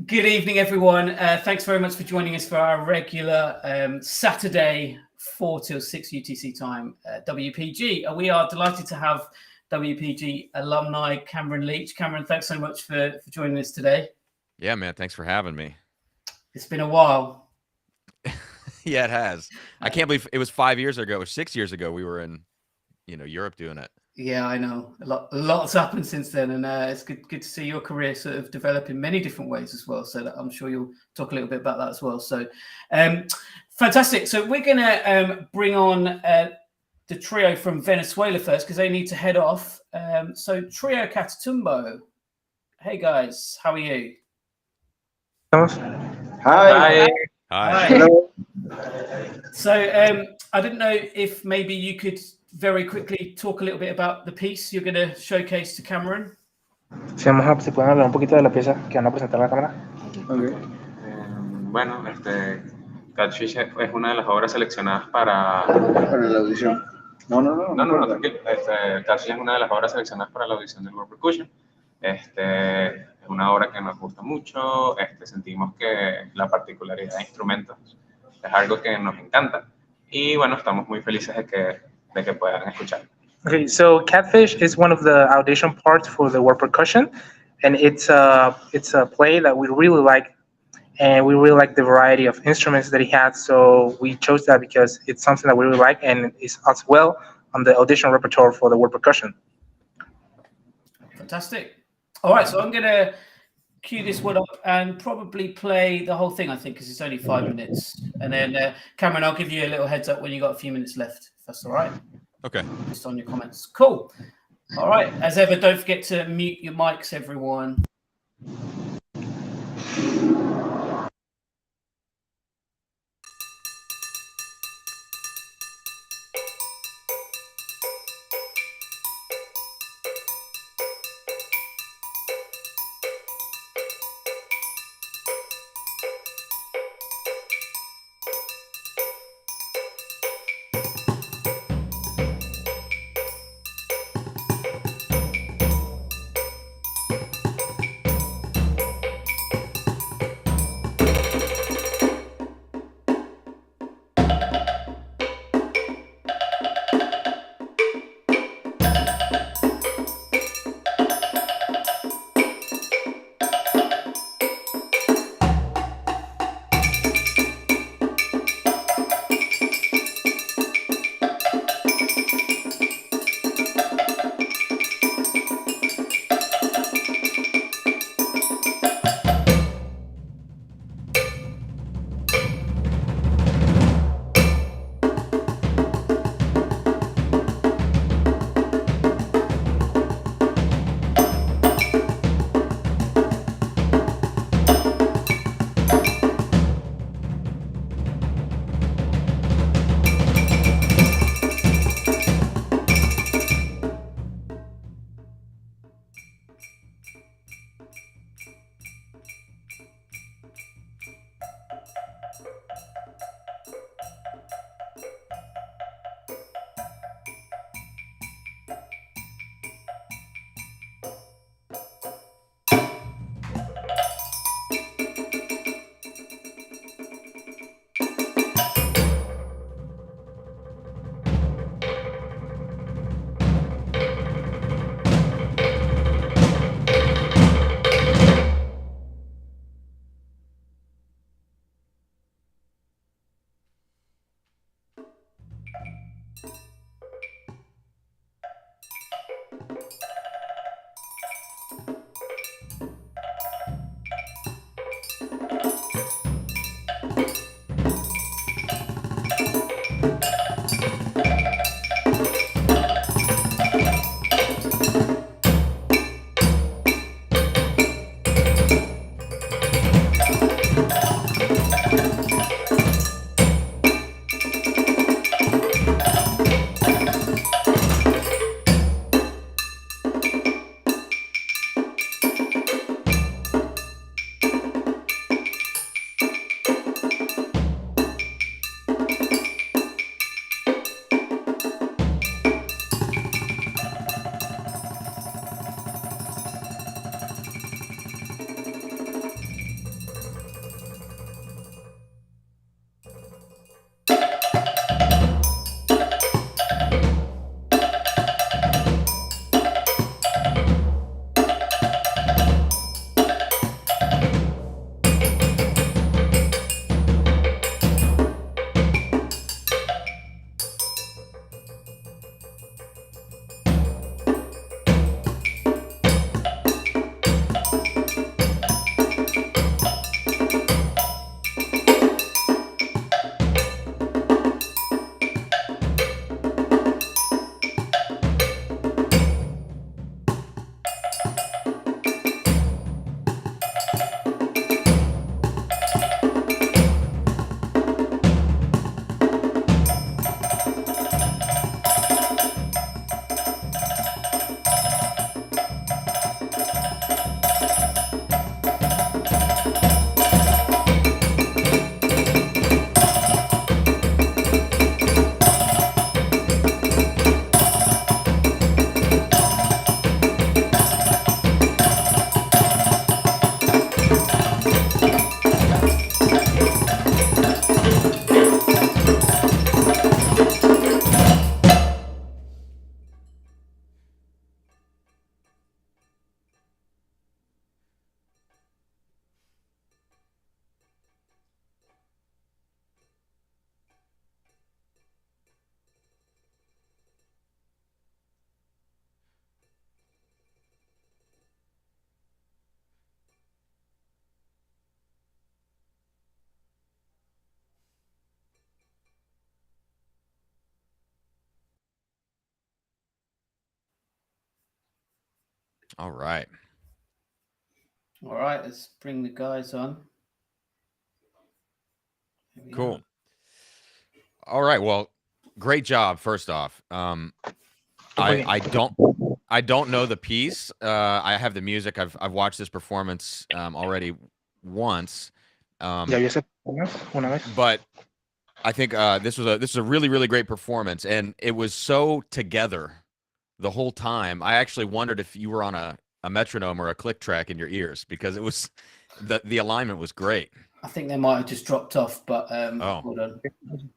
Good evening, everyone. Thanks very much for joining us for our regular Saturday 4 till 6 UTC time WPG. We are delighted to have WPG alumni Cameron Leach. Cameron, thanks so much for joining us today. Yeah, man. Thanks for having me. It's been a while. Yeah, it has. I can't believe it was 5 years ago or 6 years ago we were in, Europe doing it. Yeah, I know. A lot's happened since then, and it's good to see your career sort of develop in many different ways as well. So I'm sure you'll talk a little bit about that as well. So fantastic. So we're going to bring on the trio from Venezuela first because they need to head off. So Trio Catatumbo. Hey guys, how are you? Hi. Hi. Hello. So I didn't know if maybe you could very quickly talk a little bit about the piece you're going to showcase to Cameron. Si pueden hablar un poquito de la pieza que van a presentar a la cámara. Okay. Bueno, Catfish es una de las obras seleccionadas para la audición. No, tranquilo. Catfish es una de las obras seleccionadas para la audición del World Percussion. Es una obra que nos gusta mucho. Sentimos que la particularidad de instrumentos es algo que nos encanta. Y bueno, estamos muy felices de que puedan escuchar. Okay, so Catfish is one of the audition parts for the World Percussion, and it's a play that we really like, and we really like the variety of instruments that he has. So we chose that because it's something that we really like, and it's as well on the audition repertoire for the World Percussion. Fantastic. All right, so I'm going to cue this one up and probably play the whole thing, I think, because it's only 5 minutes. And then, Cameron, I'll give you a little heads up when you've got a few minutes left, if that's all right. Okay. Just on your comments. Cool. All right. As ever, don't forget to mute your mics, everyone. All right. All right, let's bring the guys on. Here we Cool. are. All right. Well, great job. First off, I don't know the piece. I have the music. I've watched this performance already once. ¿Ya vio ese una vez? But I think this is a really, really great performance, and it was so together the whole time. I actually wondered if you were on a metronome or a click track in your ears, because it was the alignment was great. I think they might have just dropped off, but Oh. hold on.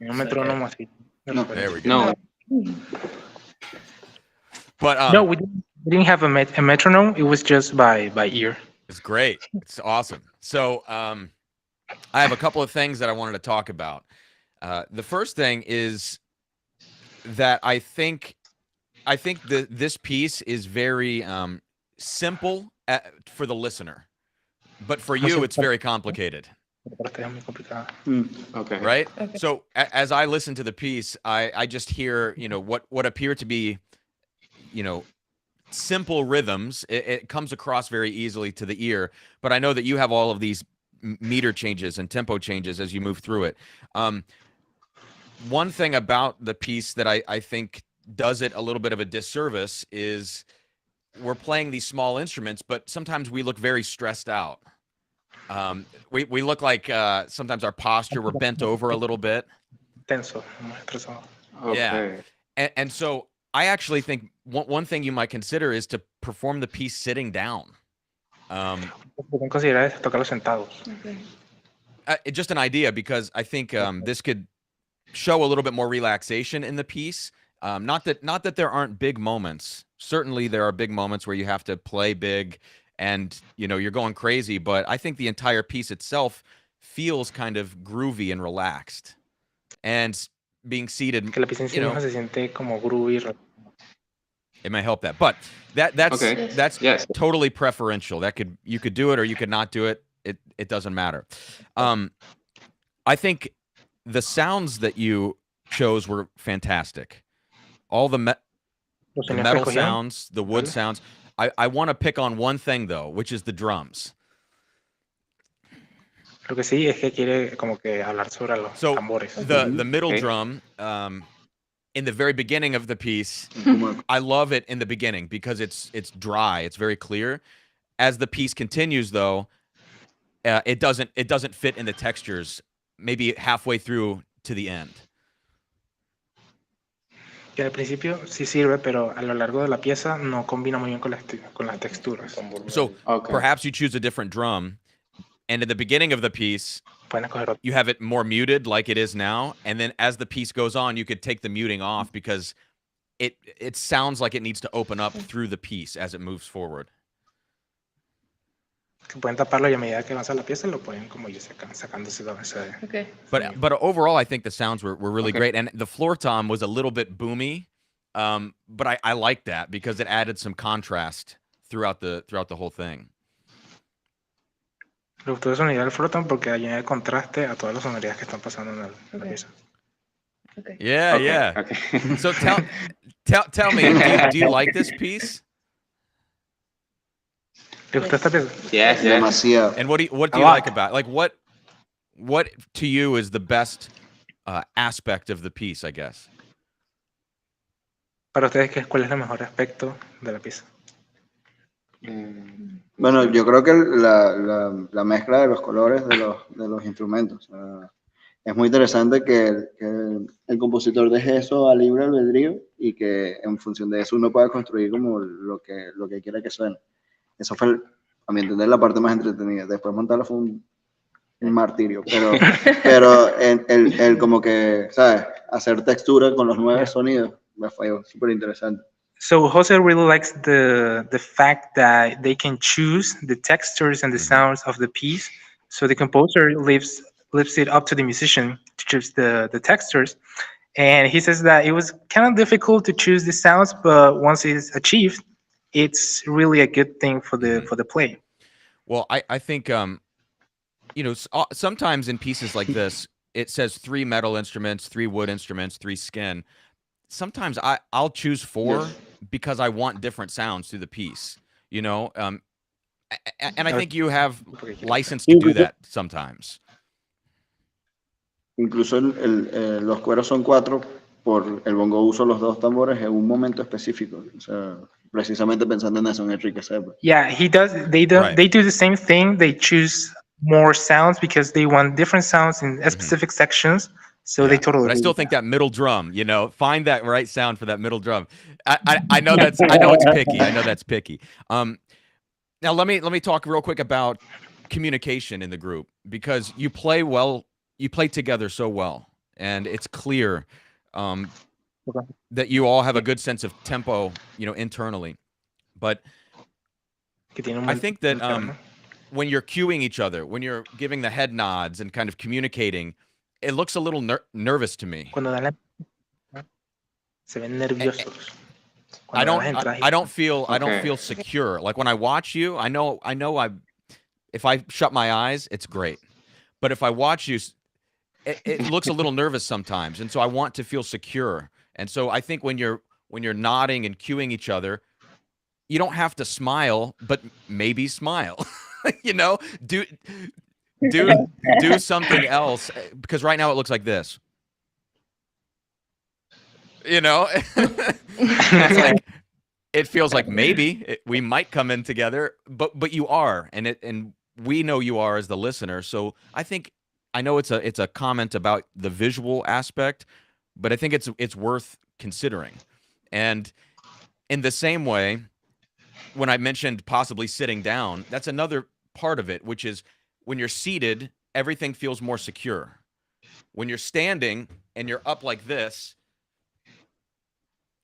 Un metrónomo así. No. There we go. No, But No, we didn't have a metronome. It was just by ear. it's great. It's awesome. So I have a couple of things that I wanted to talk about. The first thing is that I think this piece is very simple for the listener, but for you, it's very complicated. Para ustedes es muy complicado. okay. Right? Okay. So as I listen to the piece, I just hear, what appear to be, simple rhythms. It comes across very easily to the ear, but I know that you have all of these meter changes and tempo changes as you move through it. One thing about the piece that I think does it a little bit of a disservice is we're playing these small instruments, but sometimes we look very stressed out. We look like sometimes our posture, we're bent over a little bit. Tenso, muy estresado. Okay. And so I actually think one thing you might consider is to perform the piece sitting down. Pueden considerar es tocarlo sentados. Okay. Just an idea, because I think this could show a little bit more relaxation in the piece. Not that there aren't big moments. Certainly there are big moments where you have to play big and you're going crazy, but I think the entire piece itself feels kind of groovy and relaxed. And being seated, Que la pieza en sí misma se siente como groovy. it may help that. But that's Okay. that's Yes. totally preferential. You could do it or you could not do it. It doesn't matter. I think the sounds that you chose were fantastic. All the Los the sonidos que metal escogieron. sounds, the wood Vale. sounds. I want to pick on one thing though, which is the drums. Lo que sí es que quiere como que hablar sobre los So, tambores. The middle Okay. drum, in the very beginning of the piece, I love it in the beginning because it's dry, it's very clear. As the piece continues, though, it doesn't fit in the textures. Maybe halfway through to the end. Que al principio sí sirve, pero a lo largo de la pieza no combina muy bien con las texturas. So Okay. perhaps you choose a different drum, and at the beginning of the piece, Pueden escoger otro. you have it more muted like it is now, and then as the piece goes on, you could take the muting off because it sounds like it needs to open up through the piece as it moves forward. Que pueden taparlo y a medida que avanza la pieza lo pueden como ir sacando ese Okay. But overall, I think the sounds were really Okay. great, and the floor tom was a little bit boomy, but I like that because it added some contrast throughout the whole thing. Le gustó la sonoridad del flotan porque añade contraste a todas las sonoridades que están pasando en la Okay. pieza. Okay. Yeah, Okay. yeah. Okay. So tell me, do you like this piece? ¿Le gustó esta pieza? Yes. Yes. Demasiado. And what do A you lot. like about it? Like what to you is the best aspect of the piece, I guess? Para ustedes, ¿cuál es el mejor aspecto de la pieza? Bueno, yo creo que la mezcla de los colores de los instrumentos. O sea, es muy interesante que el compositor deje eso a libre albedrío y que en función de eso uno pueda construir como lo que quiera que suene. Eso fue, a mi entender, la parte más entretenida. Después montarlo fue un martirio, pero el como que, ¿sabes? Hacer textura con los nuevos sonidos me fue súper interesante. So Jose really likes the fact that they can choose the textures and the sounds of the piece. So the composer leaves it up to the musician to choose the textures. And he says that it was kind of difficult to choose the sounds, but once it's achieved, it's really a good thing for the play. Well, I think sometimes in pieces like this, it says 3 metal instruments, 3 wood instruments, 3 skin. Sometimes I'll choose 4 Yes. because I want different sounds through the piece. you know. And I think you have Porque quiero- license to do that sometimes. Incluso los cueros son 4, por el bongo uso los 2 tambores en un momento específico. O sea, precisamente pensando en eso, en Enrique sepa. Yeah, he does. They do. Right. They do the same thing. They choose more sounds because they want different sounds in specific sections. So they Yeah, totally. but I do still think that middle drum, you know, find that right sound for that middle drum. I know that's, I know it's picky. I know that's picky. Now let me talk real quick about communication in the group, because you play well, you play together so well, and it's clear that you all have a good sense of tempo, you know, internally. But que tiene un I buen think that interno. when you're cueing each other, when you're giving the head nods and kind of communicating, it looks a little nervous to me. Cuando dan la se ven nerviosos. I Cuando dan las entradas y- don't feel I don't Okay. feel secure. Like when I watch you, I know if I shut my eyes, it's great. But if I watch you, it looks a little nervous sometimes, and so I want to feel secure. And so I think when you're nodding and cueing each other, you don't have to smile, but maybe smile. You know, do something else, because right now it looks like this. You know, it's like it feels like maybe we might come in together, but you are, and we know you are as the listener. So I know it's a comment about the visual aspect, but I think it's worth considering. And in the same way, when I mentioned possibly sitting down, that's another part of it, which is when you're seated, everything feels more secure. When you're standing and you're up like this,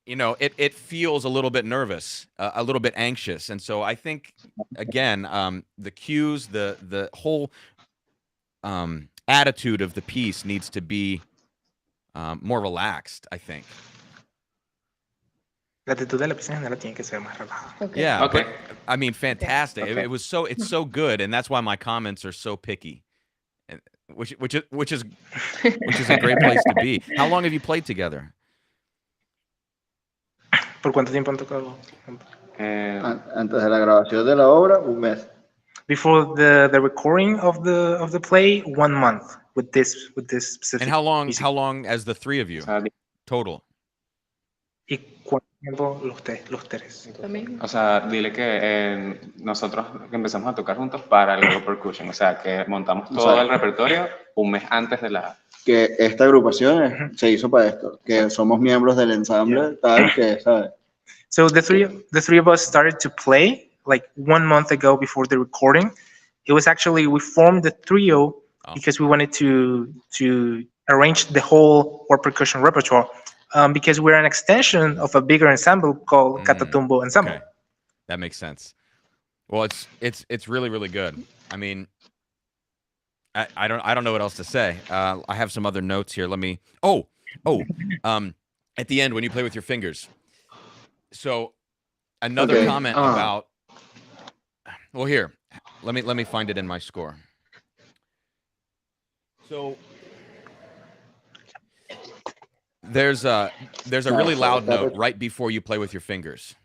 you know, it feels a little bit nervous, a little bit anxious. And so I think, again, the cues, the whole attitude of the piece needs to be more relaxed, I think. La actitud de la pieza en general tiene que ser más relajada. Okay. Yeah, Okay. but I mean, fantastic. Okay. It's so good, and that's why my comments are so picky, and which is a great place to be. How long have you played together? ¿Por cuánto tiempo han tocado? Eh, Antes de la grabación de la obra, un mes. Before the recording of the play, 1 month with this specific. And how music. long as the three of you o sea, total? ¿Y cuánto tiempo los tres? Lo mismo. O sea, dile que nosotros empezamos a tocar juntos para el grupo Percussion. O sea, que montamos todo sea, el repertorio un mes antes de la... Que esta agrupación se hizo para esto, que somos miembros del ensamble, tal que, ¿sabes? So the three of us started to play like 1 month ago before the recording. It was actually, we formed the trio because we wanted to arrange the whole World Percussion repertoire. Because we're an extension of a bigger ensemble called Catatumbo Ensemble. Okay. That makes sense. Well, it's really, really good. I mean, I don't know what else to say. I have some other notes here. Let me. At the end when you play with your fingers. So another comment about. Well, here, let me find it in my score. So. There's a really loud note right before you play with your fingers.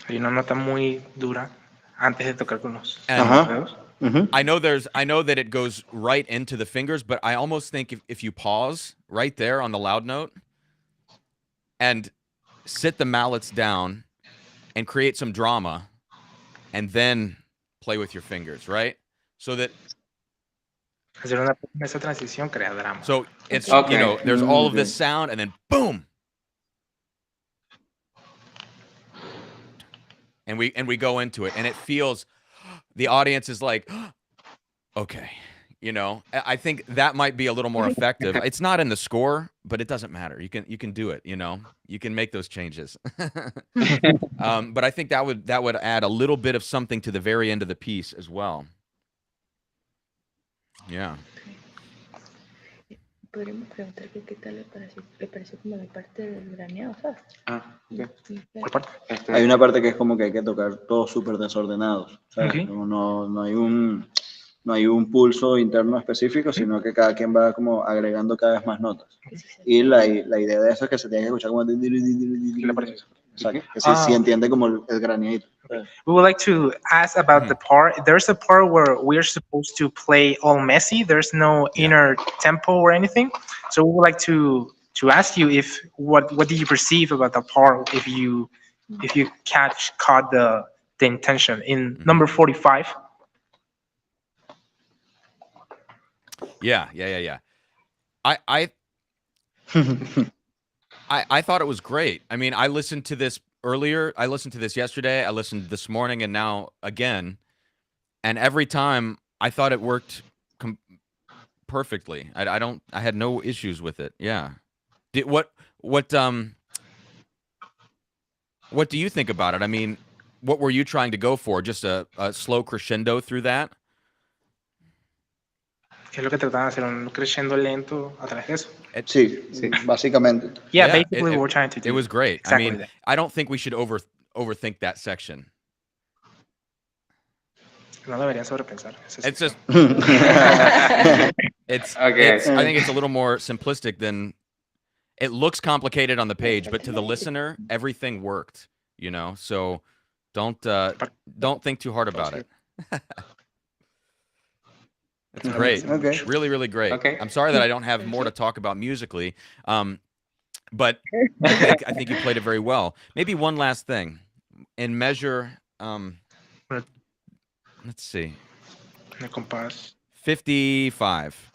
Hay una nota muy dura antes de tocar con los And dedos. I know that it goes right into the fingers, but I almost think if you pause right there on the loud note and sit the mallets down and create some drama and then play with your fingers, right? So that Hacer esa transición crea drama. so it's Okay. you know, there's all of this sound and then boom. And we go into it and it feels the audience is like, okay, you know. I think that might be a little more effective. It's not in the score, but it doesn't matter. You can do it, you know. You can make those changes. But I think that would add a little bit of something to the very end of the piece as well. Yeah. Podríamos preguntar que qué tal le pareció como la parte del graneado, ¿sabes? ok. ¿Cuál parte? Hay una parte que es como que hay que tocar todos súper desordenados, ¿sabes? Ok. No hay un pulso interno específico, sino que cada quien va como agregando cada vez más notas. Y la idea de eso es que se tiene que escuchar como... ¿Qué le pareció? O sea, que sí entiende como el graneadito. We would like to ask about the part. There's a part where we're supposed to play all messy. There's no inner tempo or anything. So we would like to ask you if what did you perceive about the part if you caught the intention in number 45. Yeah. I thought it was great. I mean, I listened to this earlier. I listened to this yesterday. I listened this morning, and now again. And every time, I thought it worked perfectly. I had no issues with it. Yeah. What do you think about it? I mean, what were you trying to go for? Just a slow crescendo through that? ¿Qué es lo que trataban de hacer? Un crescendo lento a través de eso. Sí, básicamente. Yeah, basically what we're trying to do. It was great. Exactly I mean, I don't think we should overthink that section. No deberían sobrepensar. It's just it's Okay. I think it's a little more simplistic than it looks complicated on the page, but to the listener, everything worked, you know. So don't think too hard about it. It's great. Okay. Really, really great. Okay. I'm sorry that I don't have more to talk about musically, but I think you played it very well. Maybe one last thing. In measure, let's see. El compás. 55.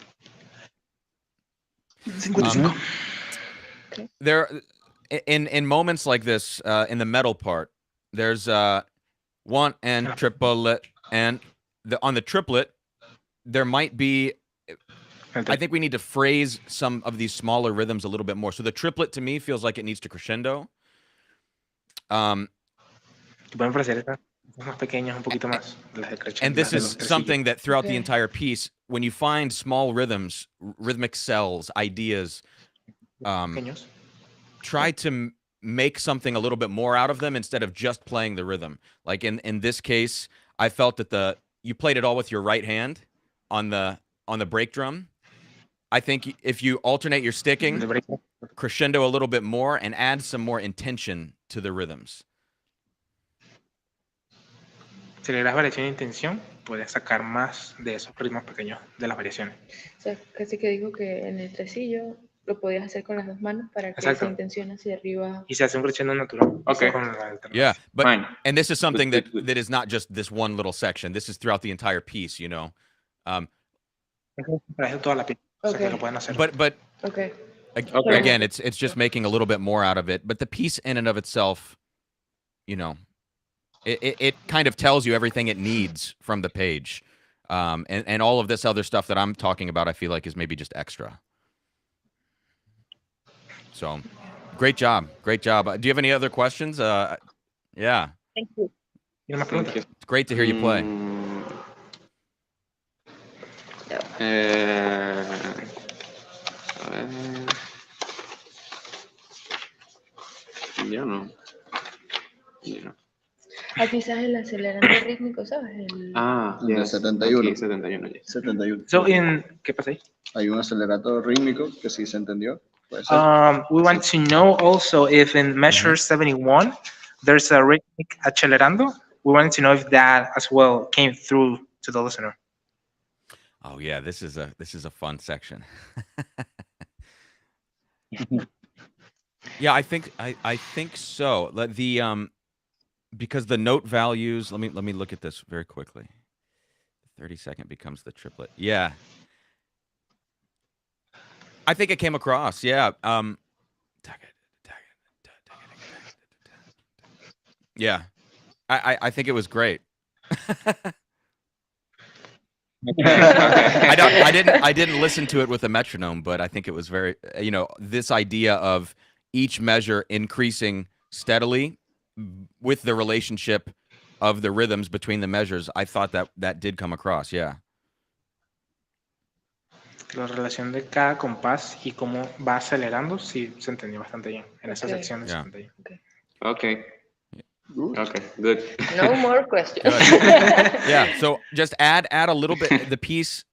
55. There, in moments like this, in the metal part, there's one and triplet, and on the triplet, there might be. I think we need to phrase some of these smaller rhythms a little bit more. So the triplet to me feels like it needs to crescendo. Pueden ofrecer estas más pequeñas un poquito más. And this is something that throughout the entire piece, when you find small rhythms, rhythmic cells, ideas, try to make something a little bit more out of them instead of just playing the rhythm. Like in this case, I felt that you played it all with your right hand on the break drum. I think if you alternate your sticking, crescendo a little bit more and add some more intention to the rhythms. Si le das variación de intención, puedes sacar más de esos ritmos pequeños de las variaciones. O sea, casi que dijo que en el tresillo lo podías hacer con las dos manos para que esa intención hacia arriba. Y se hace un crescendo natural. Okay. Con la alternancia. Yeah, but Fine. and this is something Good. that is not just this one little section. This is throughout the entire piece, you know. Para eso toda la pieza. O sea, que lo pueden hacer. But Okay. again, it's just making a little bit more out of it. But the piece in and of itself, you know, it kind of tells you everything it needs from the page. And all of this other stuff that I'm talking about, I feel like is maybe just extra. So great job. Great job. Do you have any other questions? Yeah. Thank you. ¿Tiene más preguntas? It's great to hear you play. A ver. Yo no. Quizás el acelerante rítmico, ¿sabes? De Yes. 71. Aquí, 71, yes. 71. So ¿qué pasa ahí? Hay un acelerato rítmico que sí se entendió. Puede ser. We want to know also if in measure 71 there's a rhythmic accelerando. We wanted to know if that as well came through to the listener. Oh yeah, this is a fun section. Yeah, I think so. The because the note values. Let me look at this very quickly. 30-second becomes the triplet. Yeah, I think it came across. Yeah. Yeah, I think it was great. I didn't listen to it with a metronome, but I think it was very, you know, this idea of each measure increasing steadily with the relationship of the rhythms between the measures. I thought that did come across. Yeah. La relación de cada compás y cómo va acelerando, sí se entendió bastante bien. En esa sección se entendió bien. Okay. Okay, good. No more questions. Yeah, so just add a little bit, the piece,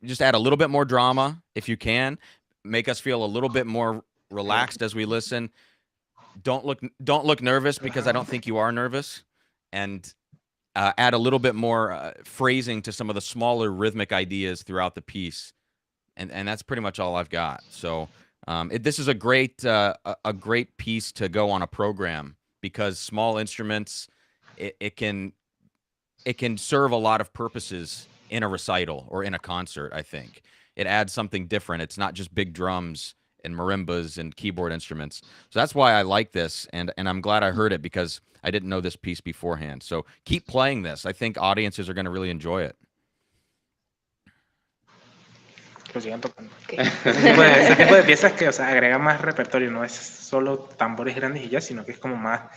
just add a little bit more drama if you can. Make us feel a little bit more relaxed as we listen. don't look nervous, because I don't think you are nervous, and add a little bit more phrasing to some of the smaller rhythmic ideas throughout the piece, and that's pretty much all I've got. So this is a great piece to go on a program, because small instruments, it can serve a lot of purposes in a recital or in a concert. I think it adds something different. It's not just big drums and marimbas and keyboard instruments. So that's why I like this, and I'm glad I heard it, because I didn't know this piece beforehand. So keep playing this. I think audiences are going to really enjoy it. Lo sigan tocando. Ese tipo de piezas que, o sea, agrega más repertorio, no es solo tambores grandes y ya, sino que es como más,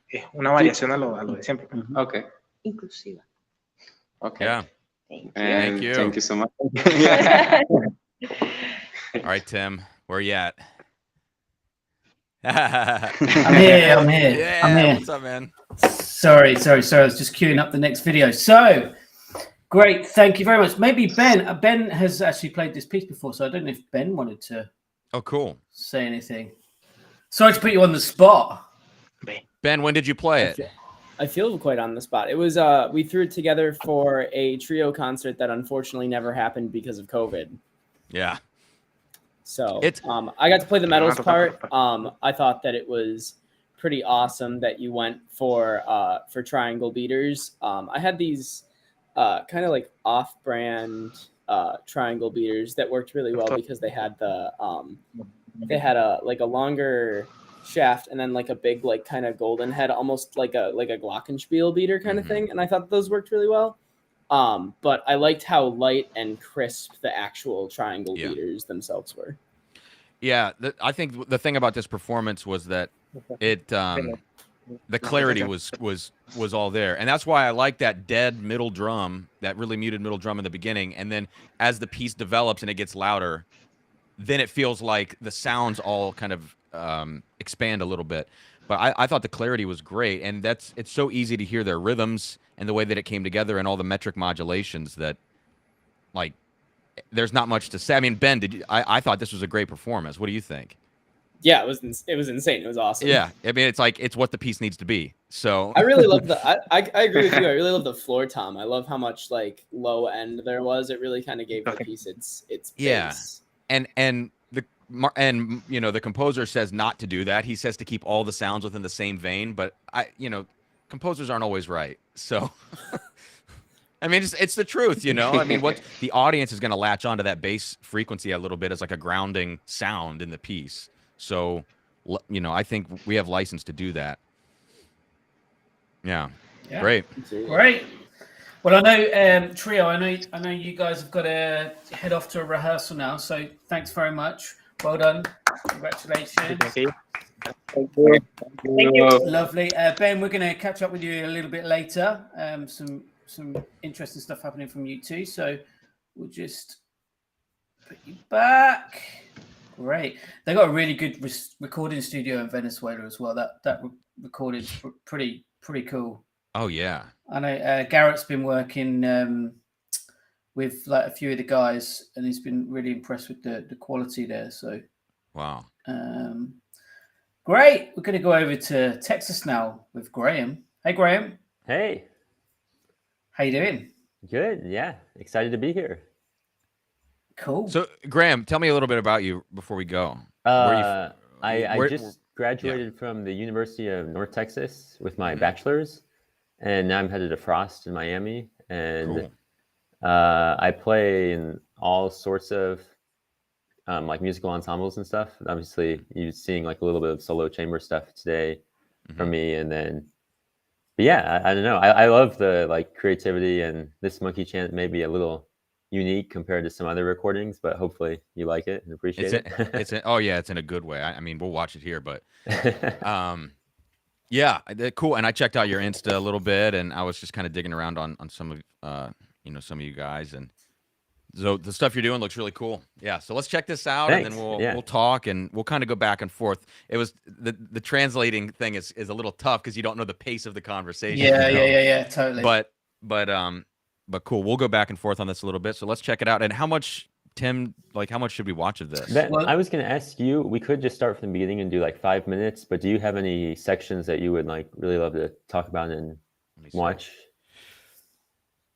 es una variación a lo de siempre. Okay. Inclusiva. Okay. Yeah. Thank you. Thank you so much. All right, Tim, where are you at? I'm here. Yeah, I'm here. what's up, man? Sorry. I was just queuing up the next video. So great. Thank you very much. Maybe Ben. Ben has actually played this piece before, so I don't know if Ben wanted to Cool. say anything. Sorry to put you on the spot. Ben, when did you play it? I feel quite on the spot. It was we threw it together for a trio concert that unfortunately never happened because of COVID. Yeah. So I got to play the medals part. I thought that it was pretty awesome that you went for triangle beaters. I had these kind of like off-brand triangle beaters that worked really well, because they had a longer shaft and then like a big like kind of golden head, almost like a glockenspiel beater kind of thing, and I thought those worked really well. But I liked how light and crisp the actual triangle beaters themselves were. Yeah, I think the thing about this performance was that it the clarity was all there, and that's why I like that dead middle drum, that really muted middle drum in the beginning, and then as the piece develops and it gets louder, then it feels like the sounds all kind of expand a little bit. But I thought the clarity was great, and it's so easy to hear their rhythms and the way that it came together and all the metric modulations that, like, there's not much to say. I mean, Ben, I thought this was a great performance. What do you think? Yeah, it was insane. It was awesome. Yeah, I mean, it's what the piece needs to be. So I really love I agree with you. I really love the floor tom. I love how much like low end there was. It really kind of gave the piece its base. And you know, the composer says not to do that. He says to keep all the sounds within the same vein, but composers aren't always right. So I mean, it's the truth, you know. I mean, what the audience is going to latch onto that bass frequency a little bit as like a grounding sound in the piece. So, you know, I think we have license to do that. Yeah. Great. Well, I know Trio. I know you guys have got to head off to a rehearsal now. So thanks very much. Well done. Congratulations. Thank you. Lovely. Ben, we're going to catch up with you a little bit later. Some interesting stuff happening from you too. So we'll just put you back. Great. They got a really good recording studio in Venezuela as well. That recording's pretty cool. Oh yeah. I know Garrett's been working with like a few of the guys, and he's been really impressed with the quality there. So wow. Great. We're going to go over to Texas now with Graham. Hey, Graham. Hey. How you doing? Good. Yeah. Excited to be here. Cool. So, Graham, tell me a little bit about you before we go. I just graduated from the University of North Texas with my bachelor's, and now I'm headed to Frost in Miami. And I play in all sorts of like musical ensembles and stuff. Obviously, you're seeing like a little bit of solo chamber stuff today from me, and then. But yeah, I don't know. I love the like creativity, and this monkey chant may be a little unique compared to some other recordings, but hopefully you like it and appreciate it. It's in a good way. I mean, we'll watch it here, but yeah, cool. And I checked out your Insta a little bit, and I was just kind of digging around on some of some of you guys, and so the stuff you're doing looks really cool. Yeah, so let's check this out. Thanks. And then we'll talk, and we'll kind of go back and forth. It was the translating thing is a little tough because you don't know the pace of the conversation. Yeah, totally. But cool. We'll go back and forth on this a little bit. So let's check it out. And how much Tim, like, how much should we watch of this? I was going to ask you, we could just start from the beginning and do like 5 minutes, but do you have any sections that you would like really love to talk about and watch?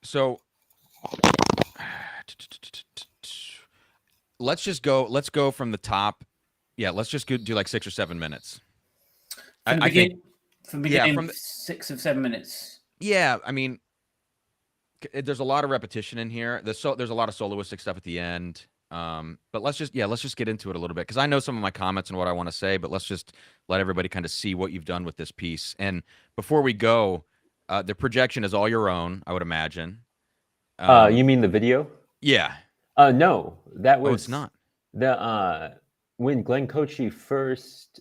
So let's go from the top. Yeah, let's just do like 6 or 7 minutes. From the beginning, 6 or 7 minutes. Yeah, I mean, there's a lot of repetition in here. There's a lot of soloistic stuff at the end. But let's just get into it a little bit, because I know some of my comments and what I want to say, but let's just let everybody kind of see what you've done with this piece. And before we go, the projection is all your own, I would imagine. You mean the video? Yeah. No, that was. Oh, it's not. When Glenn Cochi first,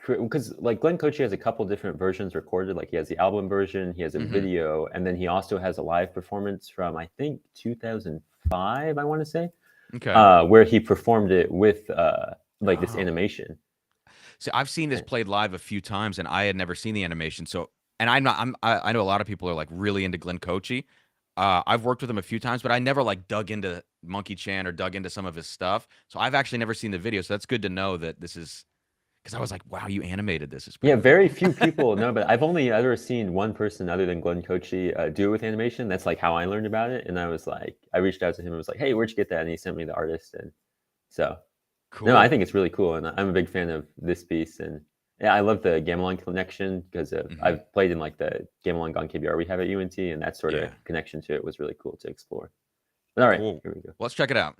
because like Glenn Cochi has a couple different versions recorded. Like he has the album version, he has a video, and then he also has a live performance from I think 2005, I want to say. Okay. Where he performed it with like this animation. So I've seen this played live a few times, and I had never seen the animation. So, and I know a lot of people are like really into Glenn Cochi. I've worked with him a few times, but I never like dug into Monkey Chan or dug into some of his stuff. So I've actually never seen the video. So that's good to know that this is, because I was like, wow, you animated this. Yeah, very few people know, but I've only ever seen one person other than Glenn Cochi do it with animation. That's like how I learned about it. And I was like, I reached out to him and was like, hey, where'd you get that? And he sent me the artist. And so, cool. No, I think it's really cool. And I'm a big fan of this piece. And yeah, I love the gamelan connection because I've played in like the gamelan gong KBR we have at UNT, and that sort of connection to it was really cool to explore. But all right, cool. Here we go. Let's check it out.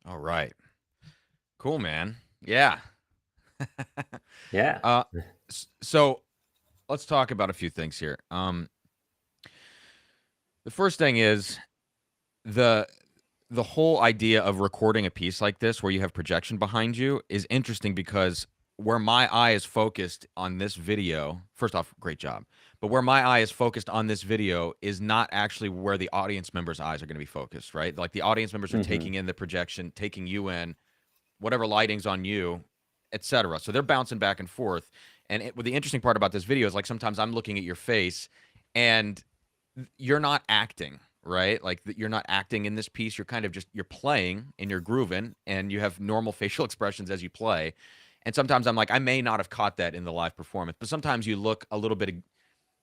All right. Cool, man. Yeah. Yeah. So let's talk about a few things here. The first thing is the whole idea of recording a piece like this where you have projection behind you is interesting because where my eye is focused on this video, first off, great job. But where my eye is focused on this video is not actually where the audience members' eyes are going to be focused, right? Like the audience members are taking in the projection, taking you in, whatever lighting's on you, etc. So they're bouncing back and forth. And the interesting part about this video is like sometimes I'm looking at your face and you're not acting, right? Like you're not acting in this piece. You're kind of just, you're playing and you're grooving and you have normal facial expressions as you play. And sometimes I'm like, I may not have caught that in the live performance, but sometimes you look a little bit,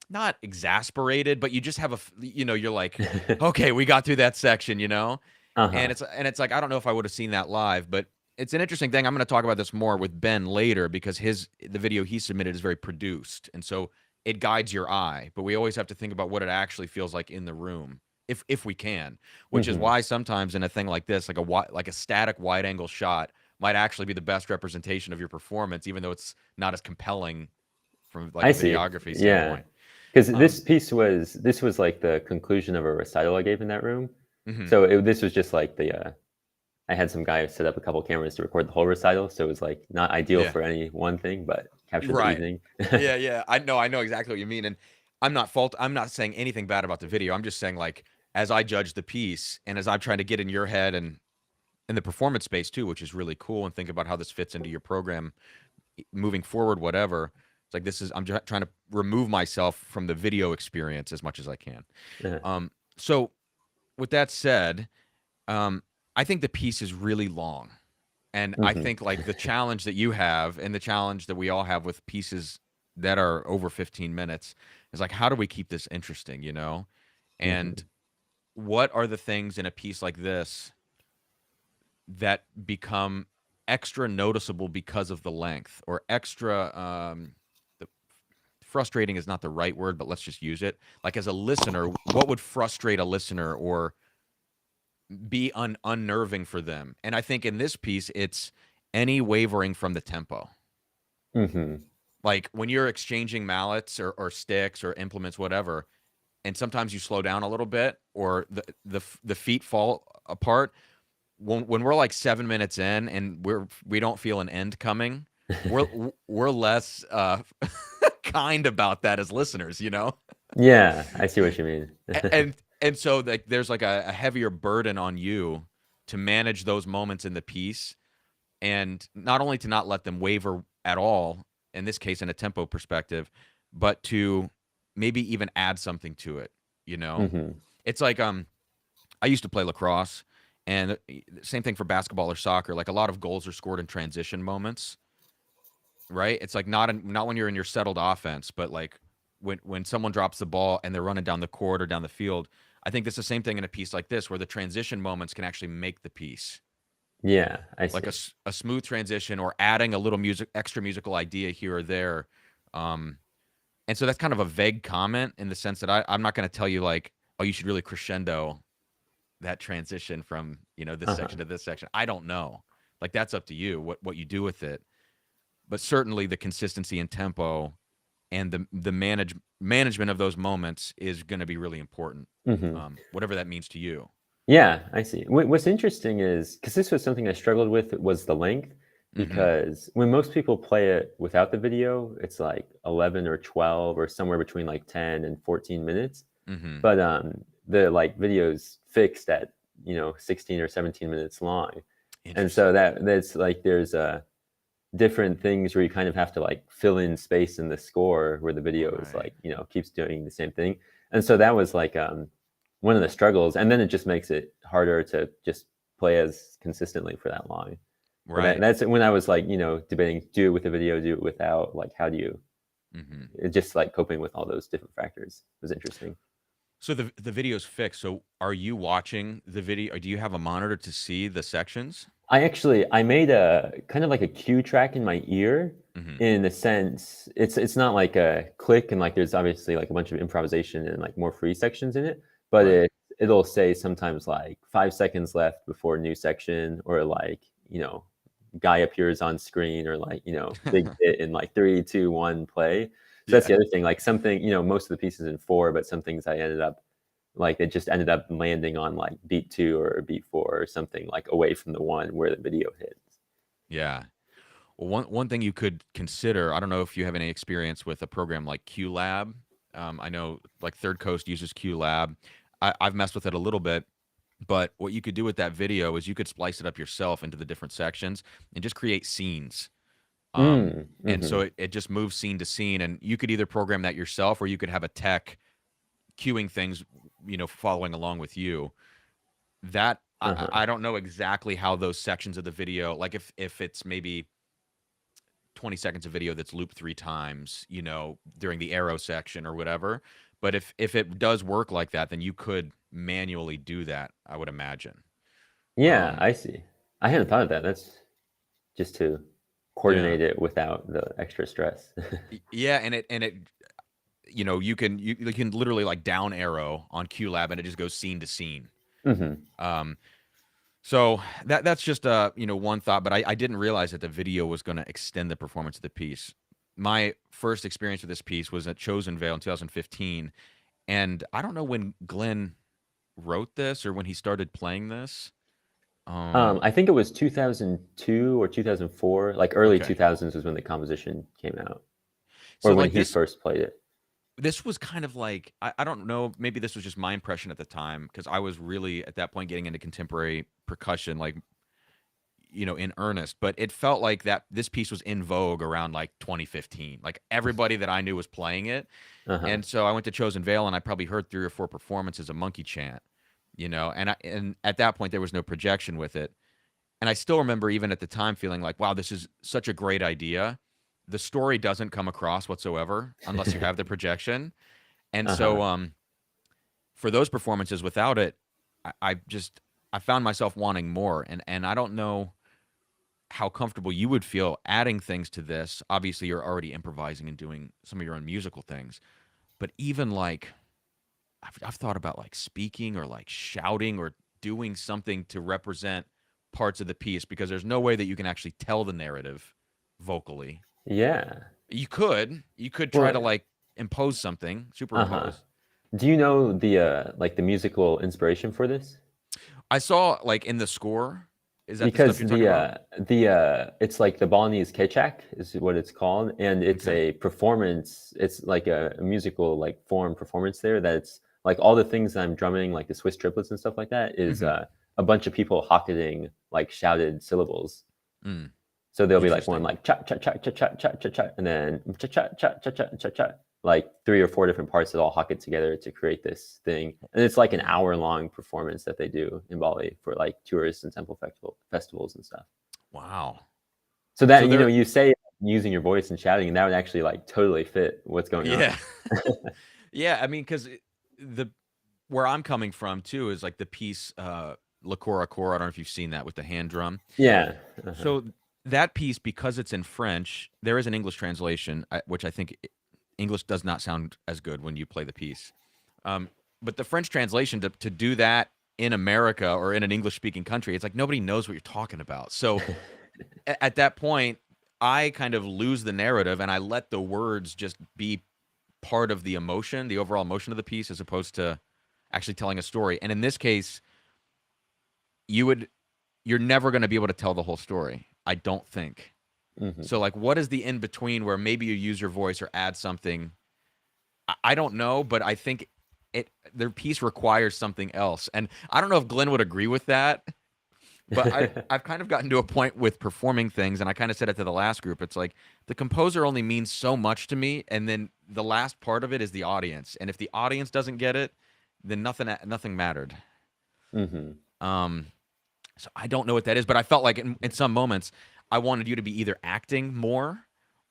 not exasperated, but you just have you're like, okay, we got through that section, and it's like, I don't know if I would have seen that live, but it's an interesting thing. I'm going to talk about this more with Ben later because the video he submitted is very produced. And so it guides your eye, but we always have to think about what it actually feels like in the room if we can, which is why sometimes in a thing like this, like a static wide angle shot might actually be the best representation of your performance, even though it's not as compelling from like a videography standpoint. Because this was like the conclusion of a recital I gave in that room. So this was just like I had some guy set up a couple cameras to record the whole recital, so it was like not ideal for any one thing, but captured the evening. Yeah. I know exactly what you mean, and I'm not saying anything bad about the video. I'm just saying, like, as I judge the piece and as I'm trying to get in your head and in the performance space too, which is really cool, and think about how this fits into your program moving forward, whatever. It's like I'm just trying to remove myself from the video experience as much as I can. So with that said, I think the piece is really long. And I think like the challenge that you have and the challenge that we all have with pieces that are over 15 minutes is like, how do we keep this interesting, And what are the things in a piece like this that become extra noticeable because of the length, or extra frustrating is not the right word, but let's just use it. Like, as a listener, what would frustrate a listener or be unnerving for them? And I think in this piece, it's any wavering from the tempo. Like when you're exchanging mallets or sticks or implements, whatever, and sometimes you slow down a little bit, or the feet fall apart. When we're like 7 minutes in and we don't feel an end coming, we're less kind about that as listeners, Yeah, I see what you mean. and so like there's like a heavier burden on you to manage those moments in the piece, and not only to not let them waver at all, in this case in a tempo perspective, but to maybe even add something to it. It's like I used to play lacrosse, and same thing for basketball or soccer. Like, a lot of goals are scored in transition moments, right? It's like not when you're in your settled offense, but like when someone drops the ball and they're running down the court or down the field. I think that's the same thing in a piece like this, where the transition moments can actually make the piece. Yeah, I see. Like a smooth transition, or adding a little extra musical idea here or there. And so that's kind of a vague comment in the sense that I'm not going to tell you like, oh, you should really crescendo that transition from, this section to this section. I don't know. Like, that's up to you, what you do with it. But certainly the consistency and tempo and the management of those moments is going to be really important, whatever that means to you. Yeah, I see. What's interesting is, because this was something I struggled with, was the length. Because when most people play it without the video, it's like 11 or 12 or somewhere between like 10 and 14 minutes. But the like video's fixed at 16 or 17 minutes long, and so that's like there's different things where you kind of have to like fill in space in the score where the video is like keeps doing the same thing. And so that was like one of the struggles, and then it just makes it harder to just play as consistently for that long. Right. That's when I was like, debating, do it with a video, do it without. Like, how do you just like coping with all those different factors was interesting. So the video's fixed. So are you watching the video, or do you have a monitor to see the sections? I made a kind of like a cue track in my ear, in the sense it's not like a click and like there's obviously like a bunch of improvisation and like more free sections in it, but it'll say sometimes like 5 seconds left before new section, or like, guy appears on screen, or like, big hit in like 3, 2, 1 play. So that's the other thing. Like something, most of the pieces in 4, but some things I ended up like, it just ended up landing on like beat 2 or beat 4 or something, like away from the 1 where the video hits. Yeah. Well, one thing you could consider, I don't know if you have any experience with a program like QLab. I know like Third Coast uses QLab. I've messed with it a little bit, but what you could do with that video is you could splice it up yourself into the different sections and just create scenes. And so it just moves scene to scene, and you could either program that yourself, or you could have a tech cueing things, following along with you. That I don't know exactly how those sections of the video, like if it's maybe 20 seconds of video that's looped 3 times, during the arrow section or whatever. But if it does work like that, then you could manually do that, I would imagine. Yeah, I see. I hadn't thought of that. That's just to coordinate it without the extra stress. Yeah, and it you can literally like down arrow on QLab, and it just goes scene to scene. So that's just one thought, but I didn't realize that the video was going to extend the performance of the piece. My first experience with this piece was at Chosen Vale in 2015, and I don't know when Glenn wrote this or when he started playing this. I think it was 2002 or 2004, like early 2000s was when the composition came out, or so when he first played it. This was kind of like, I don't know, maybe this was just my impression at the time, because I was really at that point getting into contemporary percussion, like, in earnest. But it felt like that this piece was in vogue around like 2015. Like everybody that I knew was playing it. And so I went to Chosen Vale, and I probably heard 3 or 4 performances of Monkey Chant, and at that point there was no projection with it. And I still remember even at the time feeling like, wow, this is such a great idea. The story doesn't come across whatsoever unless you have the projection. And so for those performances without it, I found myself wanting more. And I don't know how comfortable you would feel adding things to this. Obviously, you're already improvising and doing some of your own musical things. But even like, I've thought about like speaking or like shouting or doing something to represent parts of the piece, because there's no way that you can actually tell the narrative vocally. Yeah. You could try to like impose something, superimpose. Do you know the the musical inspiration for this? I saw like in the score. Is that because the stuff you're talking about? It's like the Balinese kecak is what it's called, and it's a performance. It's like a musical like form performance there. That's like all the things that I'm drumming, like the Swiss triplets and stuff like that, is a bunch of people hocketing like shouted syllables. So there'll be like one like cha cha cha cha cha cha cha cha, and then cha cha cha cha cha cha cha, like 3 or 4 different parts that all hock it together to create this thing. And it's like an hour-long performance that they do in Bali for like tourists and temple festivals and stuff. Wow. So that you say using your voice and shouting, and that would actually like totally fit what's going on. Yeah, I mean, because where I'm coming from too is like the piece La Cora Cora. I don't know if you've seen that with the hand drum. Yeah. So that piece, because it's in French, there is an English translation, which I think English does not sound as good when you play the piece. But the French translation to do that in America or in an English-speaking country, it's like nobody knows what you're talking about. So at that point, I kind of lose the narrative, and I let the words just be part of the emotion, the overall emotion of the piece, as opposed to actually telling a story. And in this case, you're never going to be able to tell the whole story, I don't think. So like, what is the in between where maybe you use your voice or add something? I don't know, but I think their piece requires something else. And I don't know if Glenn would agree with that, but I've kind of gotten to a point with performing things, and I kind of said it to the last group. It's like the composer only means so much to me, and then the last part of it is the audience. And if the audience doesn't get it, then nothing mattered. So I don't know what that is, but I felt like in some moments I wanted you to be either acting more,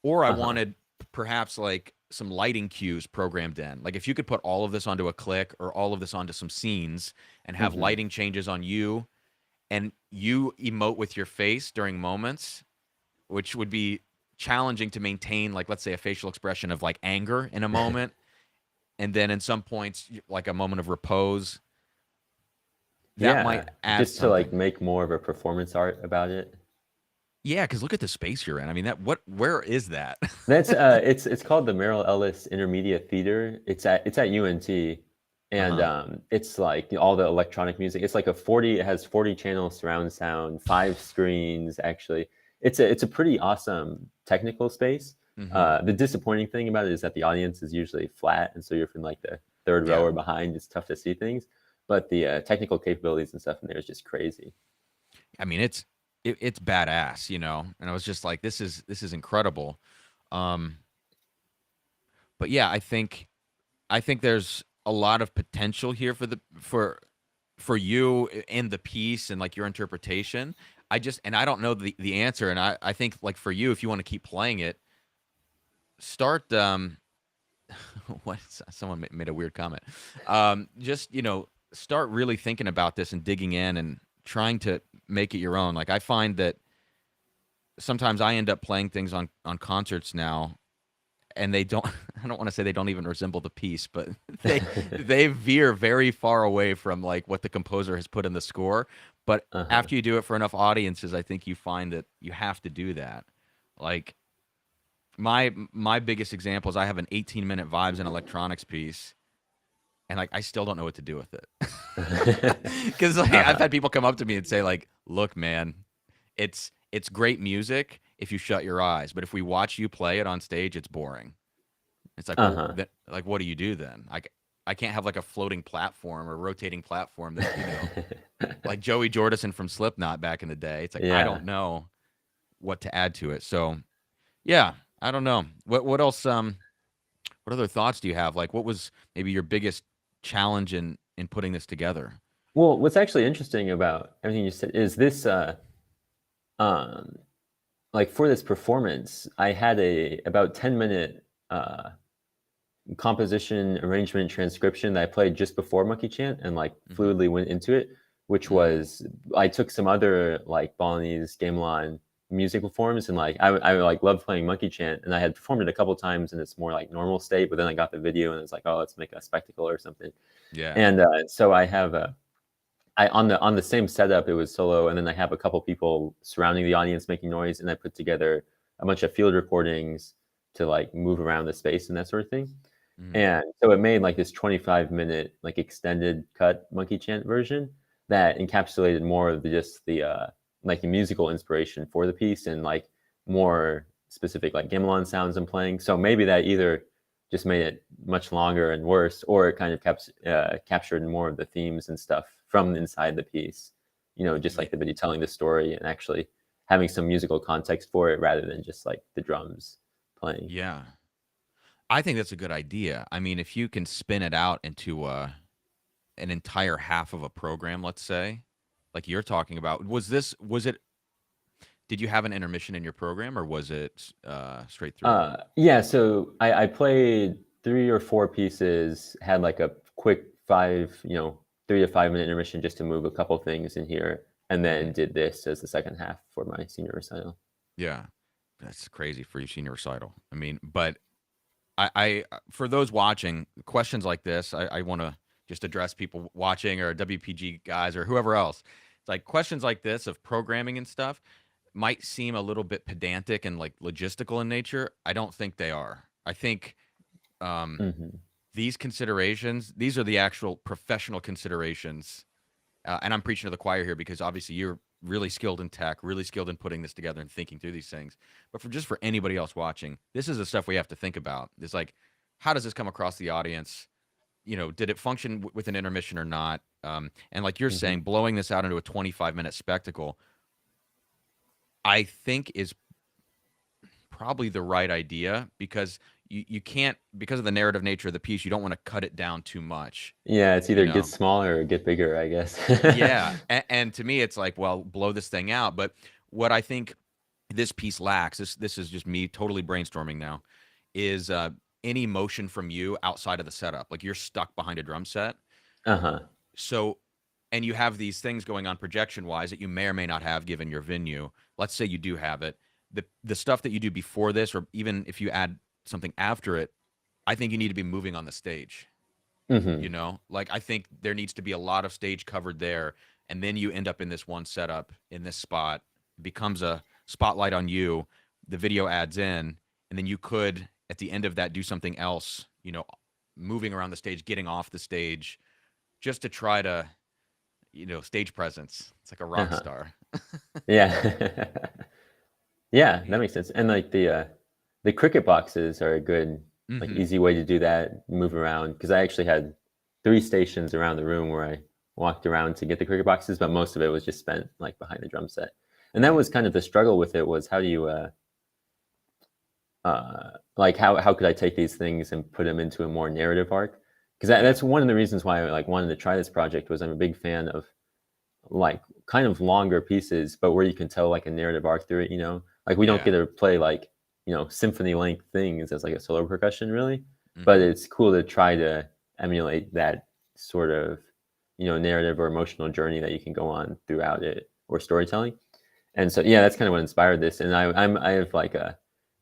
or I wanted perhaps like some lighting cues programmed in. Like if you could put all of this onto a click or all of this onto some scenes and have lighting changes on you, and you emote with your face during moments, which would be challenging to maintain, like let's say a facial expression of like anger in a moment, and then in some points like a moment of repose. that might add just something. to like make more of a performance art about it. Yeah, because look at the space you're in. I mean, where is that? That's it's called the Merrill Ellis Intermediate Theater. It's at UNT, and it's like all the electronic music. It's like it has 40 channel surround sound, 5 screens. Actually, it's a pretty awesome technical space. The disappointing thing about it is that the audience is usually flat, and so you're from like the third row or behind. It's tough to see things, but the technical capabilities and stuff in there is just crazy. I mean, it's badass, you know. And I was just like, this is incredible. But yeah, I think there's a lot of potential here for you and the piece and like your interpretation. I don't know the answer, and I think like for you, if you want to keep playing it, start what, someone made a weird comment. Just, you know, start really thinking about this and digging in and trying to make it your own. Like I find that sometimes I end up playing things on concerts now, and they don't, I don't want to say they don't even resemble the piece, but they veer very far away from like what the composer has put in the score. But after you do it for enough audiences, I think you find that you have to do that. Like my biggest example is I have an 18-minute vibes and electronics piece, and like I still don't know what to do with it. Because like I've had people come up to me and say like, look, man, it's great music if you shut your eyes, but if we watch you play it on stage, it's boring. It's like, well, like, what do you do then? I can't have like a floating platform or rotating platform that, you know, like Joey Jordison from Slipknot back in the day. It's like, I don't know what to add to it. So yeah, I don't know. What else, what other thoughts do you have? Like, what was maybe your biggest challenge in putting this together? Well, what's actually interesting about everything you said is this, like for this performance, I had about 10-minute composition, arrangement, transcription that I played just before Monkey Chant and like fluidly went into it, which was, I took some other like Balinese gamelan musical forms, and like I like loved playing Monkey Chant, and I had performed it a couple times in its more like normal state, but then I got the video and it's like, oh, let's make a spectacle or something. Yeah. And so I have on the same setup, it was solo, and then I have a couple people surrounding the audience making noise, and I put together a bunch of field recordings to like move around the space and that sort of thing. And so it made like this 25-minute like extended cut Monkey Chant version that encapsulated more of just the like the musical inspiration for the piece and like more specific like gamelan sounds I'm playing. So maybe that either just made it much longer and worse, or it kind of captured more of the themes and stuff from inside the piece, you know, just like the video telling the story and actually having some musical context for it rather than just like the drums playing. Yeah. I think that's a good idea. I mean, if you can spin it out into an entire half of a program, let's say, like you're talking about, did you have an intermission in your program, or was it straight through? Yeah, so I played 3 or 4 pieces, had like a quick 3 to 5 minute intermission just to move a couple things in here, and then did this as the second half for my senior recital. Yeah, that's crazy for your senior recital. I mean, but I for those watching, questions like this, I want to just address people watching or WPG guys or whoever else. It's like questions like this of programming and stuff might seem a little bit pedantic and like logistical in nature. I don't think they are. I think these considerations, these are the actual professional considerations. And I'm preaching to the choir here because obviously you're really skilled in tech, really skilled in putting this together and thinking through these things. But for anybody else watching, this is the stuff we have to think about. It's like, how does this come across the audience? You know, did it function with an intermission or not? And like you're saying, blowing this out into a 25-minute spectacle, I think is probably the right idea, because you can't, because of the narrative nature of the piece, you don't want to cut it down too much. Yeah, it's either get smaller or get bigger, I guess. Yeah, and to me, it's like, well, blow this thing out. But what I think this piece lacks, this is just me totally brainstorming now, is any motion from you outside of the setup. Like you're stuck behind a drum set. So, and you have these things going on projection-wise that you may or may not have given your venue. Let's say you do have it. The stuff that you do before this, or even if you add something after it, I think you need to be moving on the stage. You know, like I think there needs to be a lot of stage covered there, and then you end up in this one setup in this spot. It becomes a spotlight on you. The video adds in, and then you could at the end of that do something else. You know, moving around the stage, getting off the stage, just to try to, you know, stage presence. It's like a rock star. Yeah. Yeah, that makes sense. And like the cricket boxes are a good, like easy way to do that, move around. Because I actually had 3 stations around the room where I walked around to get the cricket boxes, but most of it was just spent like behind the drum set. And that was kind of the struggle with it, was how do you like how could I take these things and put them into a more narrative arc? Because that's one of the reasons why I like wanted to try this project, was I'm a big fan of like kind of longer pieces, but where you can tell like a narrative arc through it, you know? Like we don't get to play like, you know, symphony length things as like a solo percussion really, but it's cool to try to emulate that sort of, you know, narrative or emotional journey that you can go on throughout it, or storytelling. And so, yeah, that's kind of what inspired this. And I have like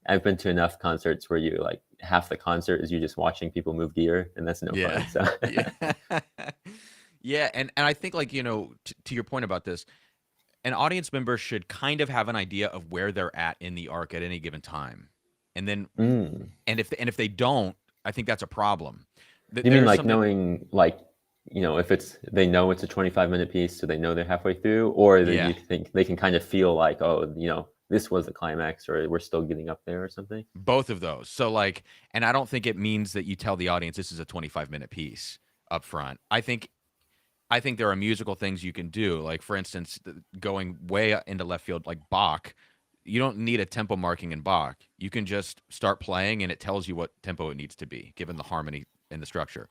I've been to enough concerts where you like half the concert is you just watching people move gear, and that's no fun. So yeah. And I think like, you know, to your point about this, an audience member should kind of have an idea of where they're at in the arc at any given time. And then, and if they don't, I think that's a problem. You mean like knowing, like, you know, if they know it's a 25-minute piece, so they know they're halfway through, or you think they can kind of feel like, oh, you know, this was the climax, or we're still getting up there or something? Both of those. So like, and I don't think it means that you tell the audience this is a 25-minute piece up front. I think there are musical things you can do. Like, for instance, going way into left field, like Bach, you don't need a tempo marking in Bach. You can just start playing and it tells you what tempo it needs to be, given the harmony and the structure.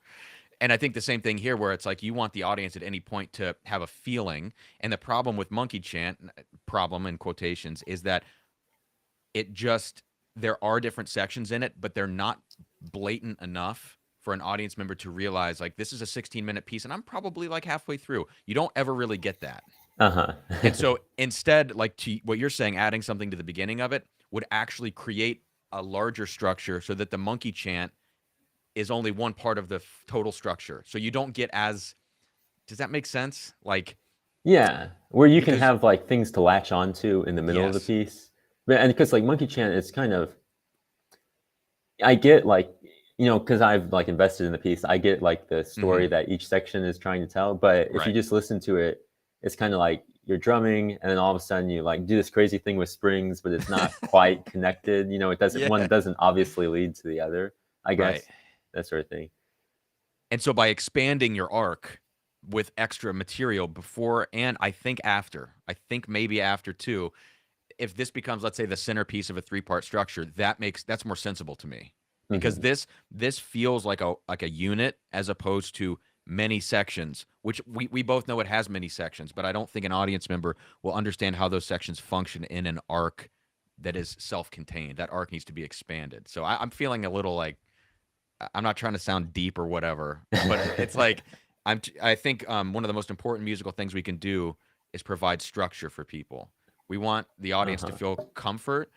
And I think the same thing here, where it's like you want the audience at any point to have a feeling. And the problem with monkey chant, problem in quotations, is that there are different sections in it, but they're not blatant enough for an audience member to realize, like, this is a 16-minute piece and I'm probably like halfway through. You don't ever really get that. And so instead, like to what you're saying, adding something to the beginning of it would actually create a larger structure, so that the monkey chant is only one part of the total structure. So you don't get as, does that make sense? Like, yeah, where you can have like things to latch onto in the middle of the piece. And because like monkey chant, it's kind of, I get like, you know, because I've like invested in the piece, I get like the story that each section is trying to tell. But if you just listen to it, it's kind of like you're drumming, and then all of a sudden you like do this crazy thing with springs, but it's not quite connected. You know, it doesn't, one doesn't obviously lead to the other, I guess, that sort of thing. And so by expanding your arc with extra material before and I think maybe after too, if this becomes, let's say, the centerpiece of a 3-part structure, that's more sensible to me. Because this feels like a unit, as opposed to many sections, which we both know it has many sections, but I don't think an audience member will understand how those sections function in an arc that is self-contained. That arc needs to be expanded. So I'm feeling a little like, I'm not trying to sound deep or whatever, but it's like I think one of the most important musical things we can do is provide structure for people. We want the audience to feel comfort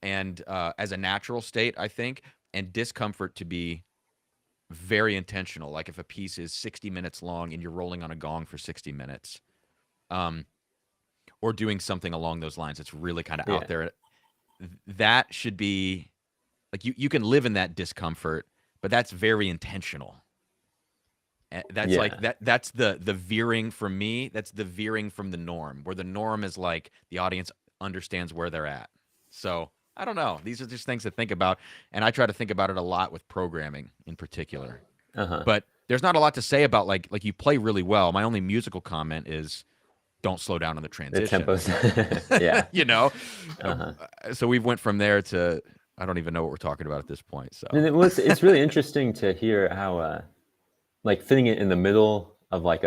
and as a natural state, I think, and discomfort to be very intentional. Like if a piece is 60 minutes long and you're rolling on a gong for 60 minutes, or doing something along those lines, it's really kind of out there. That should be like, you can live in that discomfort, but that's very intentional. That's like that's the veering from me. That's the veering from the norm, where the norm is like the audience understands where they're at. So I don't know. These are just things to think about, and I try to think about it a lot with programming in particular. But there's not a lot to say about like you play really well. My only musical comment is don't slow down on the transition. The tempos. You know. So we went from there to, I don't even know what we're talking about at this point. So it's really interesting to hear how like fitting it in the middle of like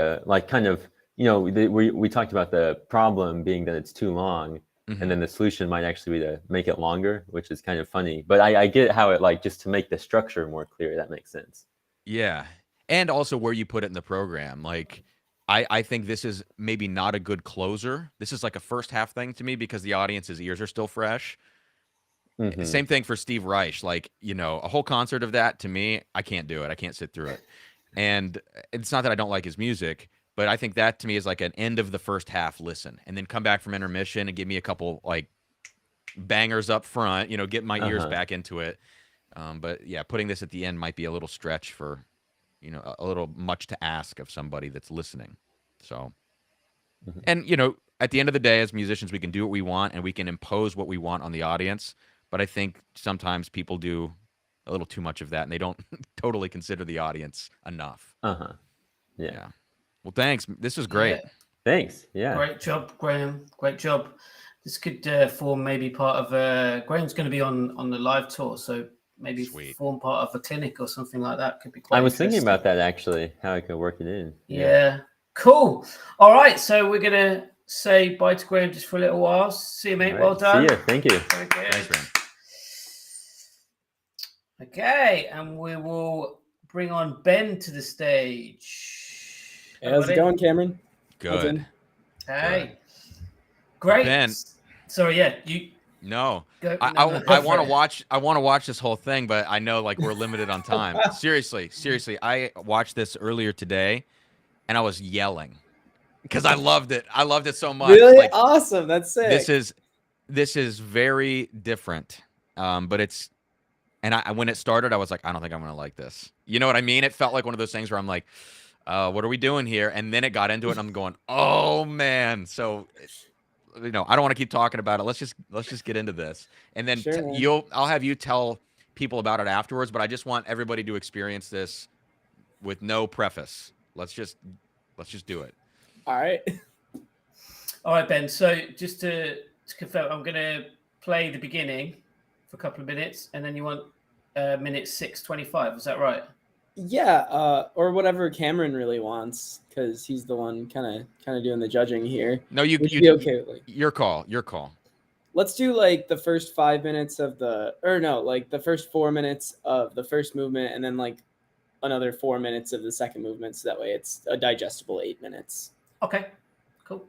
kind of, you know, we talked about the problem being that it's too long. And then the solution might actually be to make it longer, which is kind of funny. But I get how it, like, just to make the structure more clear, that makes sense. Yeah. And also where you put it in the program. Like, I think this is maybe not a good closer. This is like a first half thing to me, because the audience's ears are still fresh. Same thing for Steve Reich. Like, you know, a whole concert of that, to me, I can't do it. I can't sit through it. And it's not that I don't like his music, but I think that to me is like an end of the first half listen, and then come back from intermission and give me a couple like bangers up front, get my ears back into it. But yeah, putting this at the end might be a little stretch for, a little much to ask of somebody that's listening. So, and at the end of the day, as musicians, we can do what we want and we can impose what we want on the audience. But I think sometimes people do a little too much of that and they don't totally consider the audience enough. Yeah. Well, thanks. This was great. Yeah. Thanks. Yeah. Great job, Graham. Great job. This could form maybe part of Graham's going to be on the live tour, so maybe form part of a clinic or something like that. Could be quite. I was thinking about that actually, how I could work it in. Yeah. Cool. All right, so we're gonna say bye to Graham just for a little while. See you, mate. Right. Well done. See you. Thank you. Very good. Thanks, Graham. Okay, and we will bring on Ben to the stage. Hey, how's it going, Cameron? Good. Hey. Great. Ben. Sorry, yeah, you. No, Go, I want to watch. I want to watch this whole thing, but I know like we're limited on time. Seriously, I watched this earlier today, and I was yelling because I loved it. I loved it so much. Really like, awesome. That's sick. This is very different, but it's. And when it started, I was like, I don't think I'm gonna like this. You know what I mean? It felt like one of those things where I'm like, what are we doing here? And then it got into it, and I'm going, oh man. So. I don't want to keep talking about it. Let's just get into this, and then Sure, I'll have you tell people about it afterwards. But I just want everybody to experience this with no preface. Let's just do it. All right. All right, Ben. So just to confirm, I'm going to play the beginning for a couple of minutes, and then you want minute 6:25. Is that right? Yeah, or whatever Cameron really wants, because he's the one kind of doing the judging here. No, you be okay with, like, your call. let's do like the first 5 minutes of the first 4 minutes of the first movement, and then like another 4 minutes of the second movement, so that way it's a digestible 8 minutes. Okay, cool.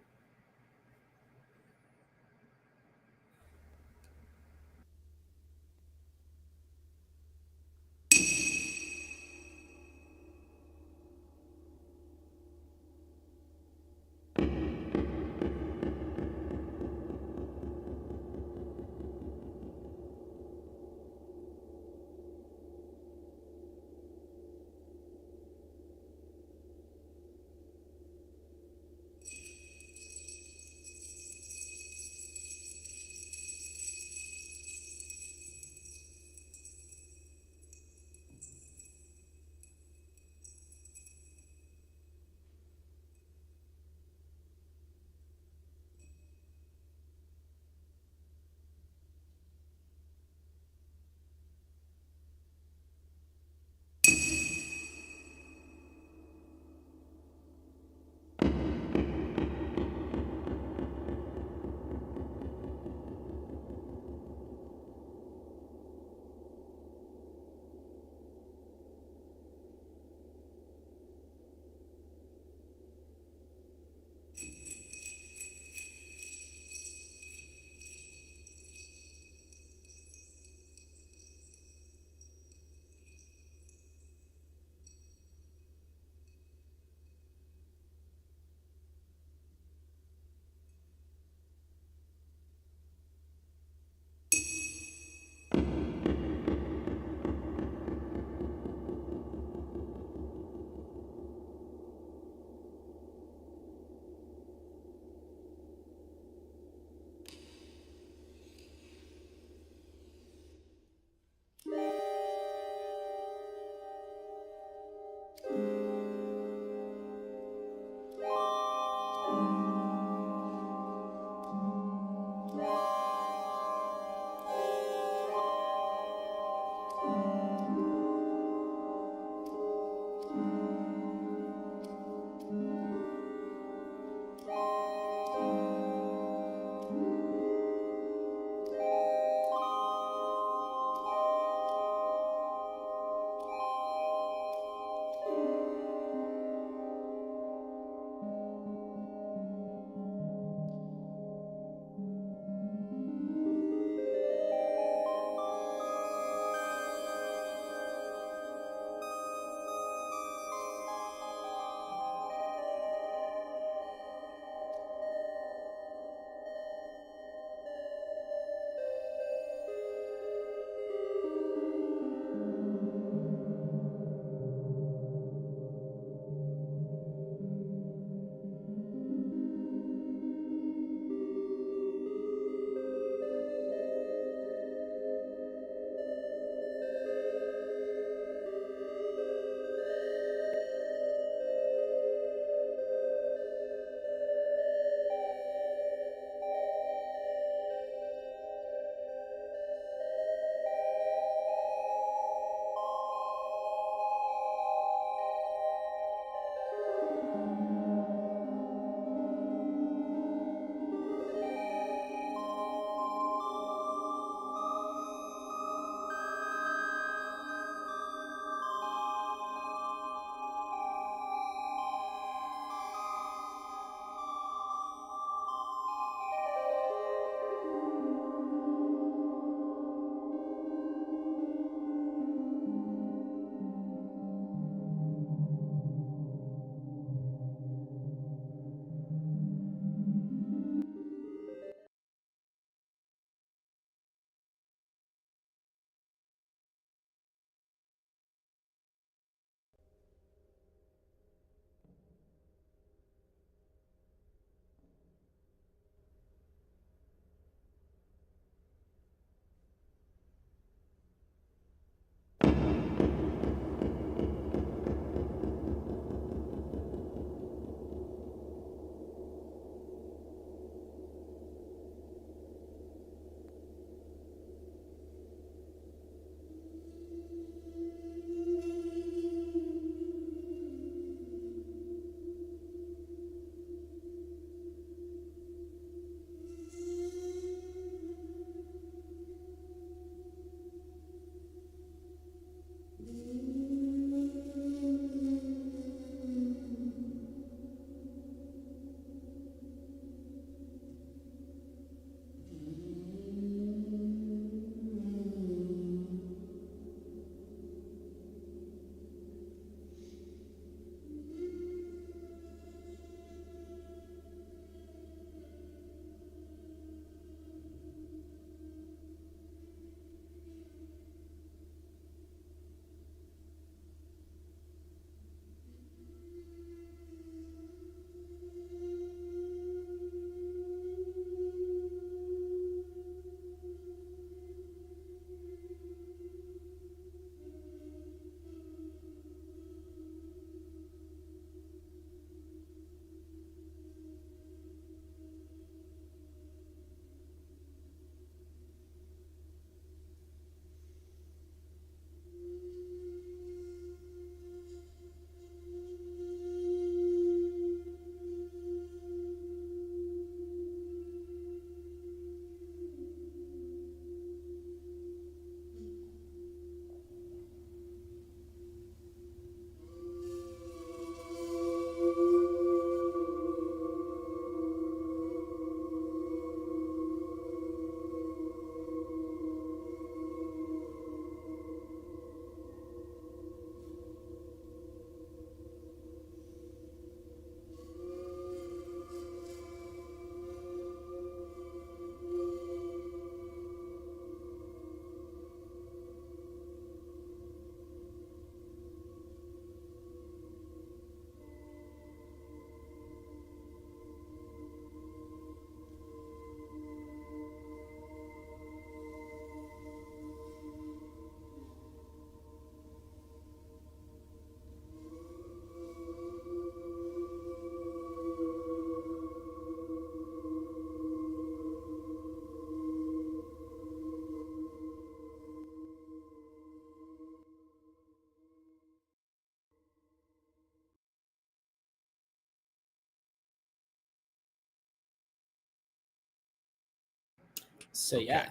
So Okay. yeah.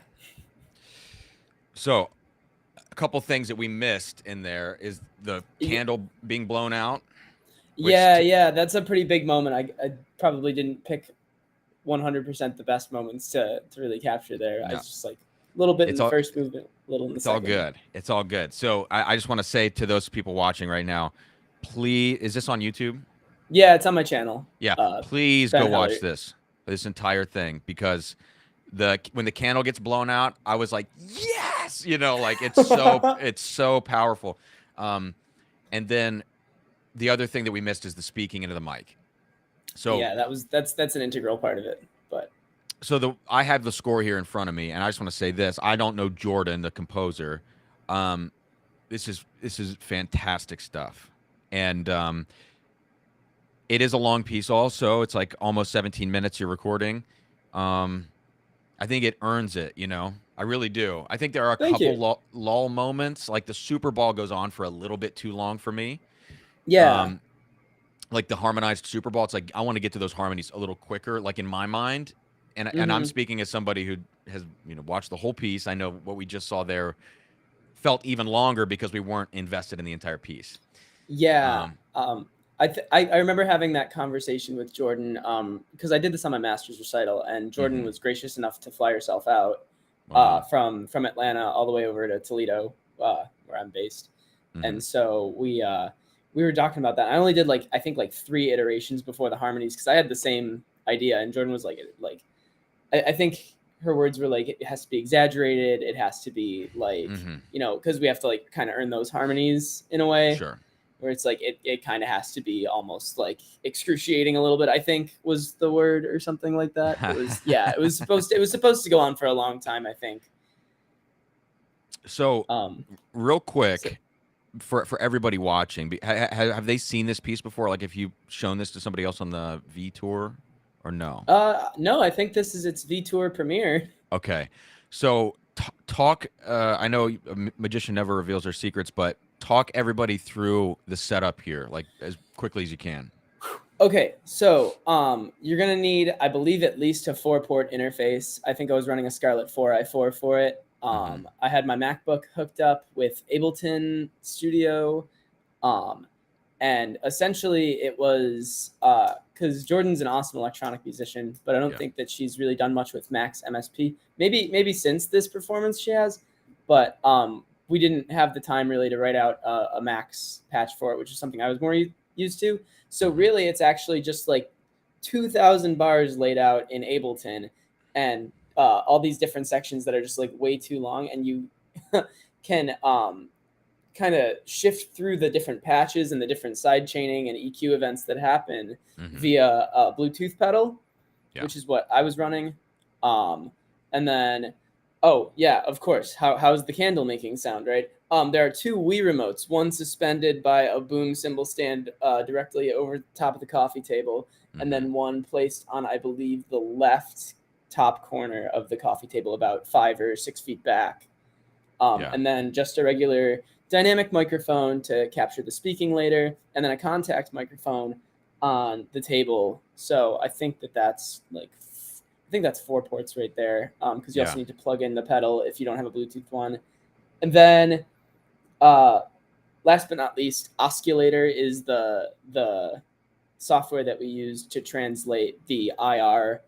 So a couple things that we missed in there is the candle being blown out. Yeah, that's a pretty big moment. I probably didn't pick 100% the best moments to really capture there. I was just like a little bit in the first movement, a little in the second. It's all good. It's all good. So I just want to say to those people watching right now, please, is this on YouTube? Yeah, it's on my channel. Yeah, please go watch this entire thing, because when the candle gets blown out, I was like, yes, like it's so powerful. And then the other thing that we missed is the speaking into the mic. So yeah, that's an integral part of it. But so I have the score here in front of me, and I just want to say this: I don't know Jordan, the composer. This is fantastic stuff, and it is a long piece. Also, it's like almost 17 minutes you're recording. I think it earns it. I really do. I think there are a couple lull moments, like the Super Bowl goes on for a little bit too long for me. Yeah. Like the harmonized Super Bowl, it's like I want to get to those harmonies a little quicker, like in my mind. And I'm speaking as somebody who has watched the whole piece. I know what we just saw there felt even longer because we weren't invested in the entire piece. Yeah. I remember having that conversation with Jordan because I did this on my master's recital, and Jordan was gracious enough to fly herself out from Atlanta all the way over to Toledo, where I'm based. And so we were talking about that. I only did I think 3 iterations before the harmonies because I had the same idea, and Jordan was I think her words were it has to be exaggerated. It has to be because we have to kind of earn those harmonies in a way. Sure. Where it's it kind of has to be almost excruciating a little bit, I think was the word, or something like that. It was supposed to go on for a long time, I think. So real quick, for everybody watching, have they seen this piece before? Like, have you shown this to somebody else on the V tour, or no? No, I think this is its V tour premiere. Okay, so talk. I know a magician never reveals their secrets, but talk everybody through the setup here, as quickly as you can. Okay, so you're gonna need, I believe, at least a 4-port interface. I think I was running a Scarlett 4i4 for it. I had my MacBook hooked up with Ableton Studio, and essentially it was because Jordan's an awesome electronic musician, but I don't think that she's really done much with Mac's MSP. Maybe since this performance she has, but we didn't have the time really to write out a Mac's patch for it, which is something I was more used to. So really, it's actually just 2,000 bars laid out in Ableton, and all these different sections that are just way too long, and you can kind of shift through the different patches and the different side chaining and EQ events that happen via a Bluetooth pedal, which is what I was running. And then, oh yeah, of course, how's the candle making sound, right? There are 2 Wii remotes, one suspended by a boom cymbal stand directly over the top of the coffee table, and then one placed on, I believe, the left top corner of the coffee table, about 5 or 6 feet back. And then just a regular dynamic microphone to capture the speaking later, and then a contact microphone on the table. So I think that's 4 ports right there, because you also need to plug in the pedal if you don't have a Bluetooth one. And then last but not least, Osculator is the software that we use to translate the IR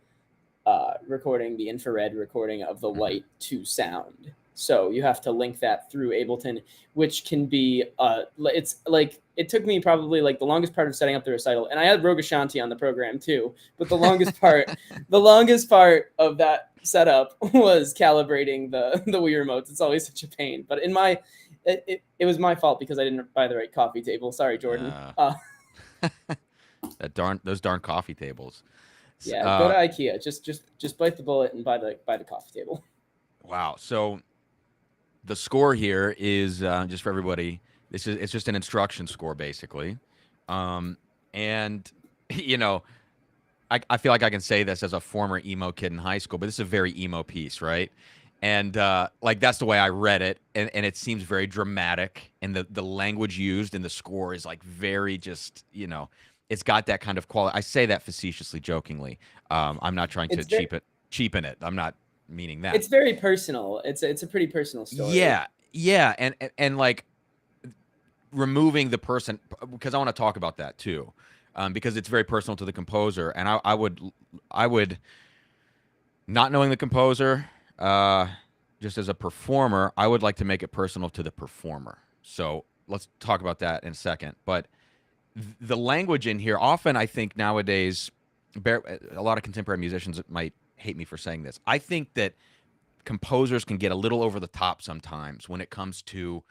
recording, the infrared recording of the light to sound. So you have to link that through Ableton, which can be it took me probably the longest part of setting up the recital, and I had Rogue Ashanti on the program too, but the longest part of that setup was calibrating the Wii remotes. It's always such a pain, but it was my fault because I didn't buy the right coffee table. Sorry, Jordan. Those darn coffee tables. Yeah, go to IKEA. Just bite the bullet and buy the coffee table. Wow. So the score here is just for everybody. It's just an instruction score basically, and I feel like I can say this as a former emo kid in high school, but this is a very emo piece, right? And that's the way I read it, and it seems very dramatic, and the language used in the score is very just it's got that kind of quality. I say that facetiously, jokingly. I'm not trying to cheapen it. I'm not meaning that. It's very personal. It's a pretty personal story. Yeah, and like removing the person, because I want to talk about that too, because it's very personal to the composer, and I would, not knowing the composer, just as a performer, I would like to make it personal to the performer. So let's talk about that in a second. But the language in here, often I think nowadays, a lot of contemporary musicians might hate me for saying this. I think that composers can get a little over the top sometimes when it comes to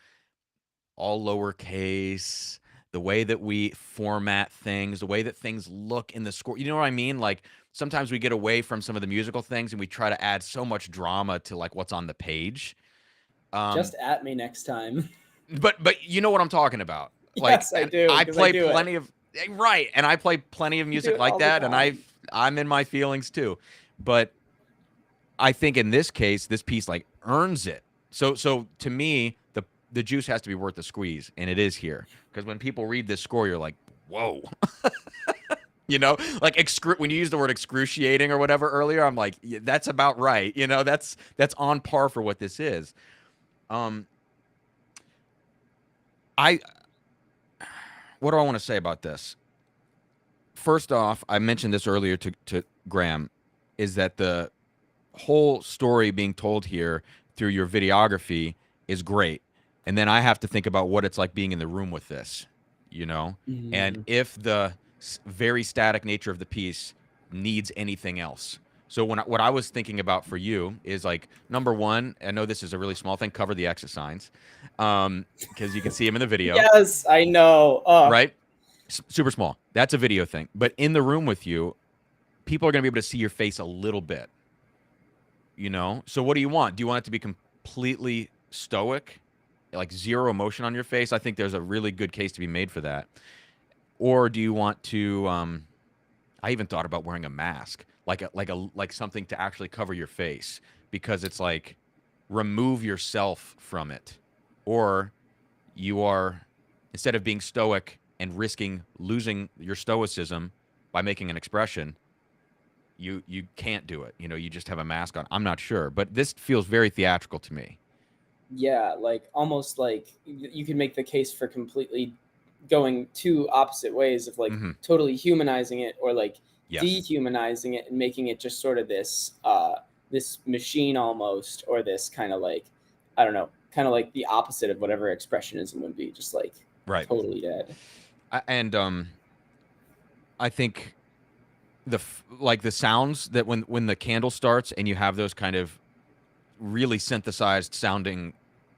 all lowercase, the way that we format things, the way that things look in the score. You know what I mean? Like sometimes we get away from some of the musical things and we try to add so much drama to like what's on the page. Just at me next time. But you know what I'm talking about. Yes, like, I do. I play plenty of and I play plenty of music like that, and I'm in my feelings too. But I think in this case, this piece like earns it. So to me, the juice has to be worth the squeeze, and it is here. Because when people read this score, you're like, whoa. You know, like when you use the word excruciating or whatever earlier, I'm like, yeah, that's about right. You know, that's on par for what this is. What do I want to say about this? First off, I mentioned this earlier to Graham, is that the whole story being told here through your videography is great. And then I have to think about what it's like being in the room with this, you know? Mm-hmm. And if the very static nature of the piece needs anything else. So what I was thinking about for you is like, number one, I know this is a really small thing, cover the exit signs, because you can see them in the video. Yes, I know. Right? Super small. That's a video thing. But in the room with you, people are going to be able to see your face a little bit, you know? So what do you want? Do you want it to be completely stoic, like zero emotion on your face? I think there's a really good case to be made for that. Or do you want to, I even thought about wearing a mask, like something to actually cover your face, because it's like remove yourself from it. Or you are, instead of being stoic and risking losing your stoicism by making an expression, you can't do it. You know, you just have a mask on. I'm not sure, but this feels very theatrical to me. Yeah, like almost like you could make the case for completely going two opposite ways of like totally humanizing it, or like dehumanizing it and making it just sort of this this machine almost, or this kind of like, I don't know, kind of like the opposite of whatever expressionism would be, just like totally dead. And I think the sounds that when the candle starts and you have those kind of really synthesized sounding,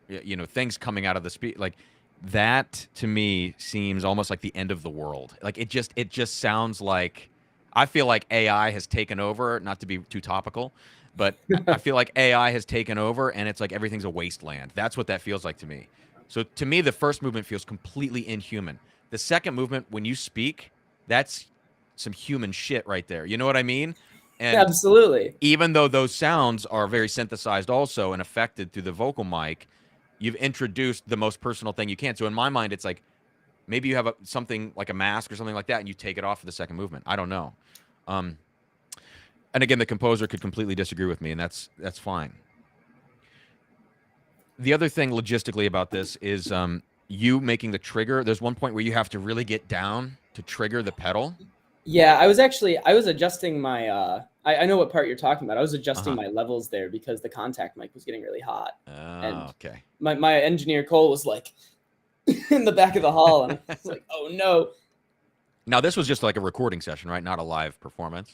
you know, things coming out of the like that to me seems almost like the end of the world. Like it just sounds like, I feel like AI has taken over, not to be too topical, but I feel like AI has taken over and it's like everything's a wasteland. That's what that feels like to me. So to me, the first movement feels completely inhuman. The second movement, when you speak, that's some human shit right there. You know what I mean? And absolutely. Even though those sounds are very synthesized also and affected through the vocal mic, you've introduced the most personal thing you can. So in my mind, it's like maybe you have something like a mask or something like that, and you take it off for the second movement. I don't know. And again, the composer could completely disagree with me, and that's fine. The other thing logistically about this is you making the trigger. There's one point where you have to really get down to trigger the pedal. Yeah, I was adjusting my I know what part you're talking about. I was adjusting my levels there because the contact mic was getting really hot. Okay. My engineer Cole was like in the back of the hall, and I was like, oh no. Now this was just like a recording session, right? Not a live performance.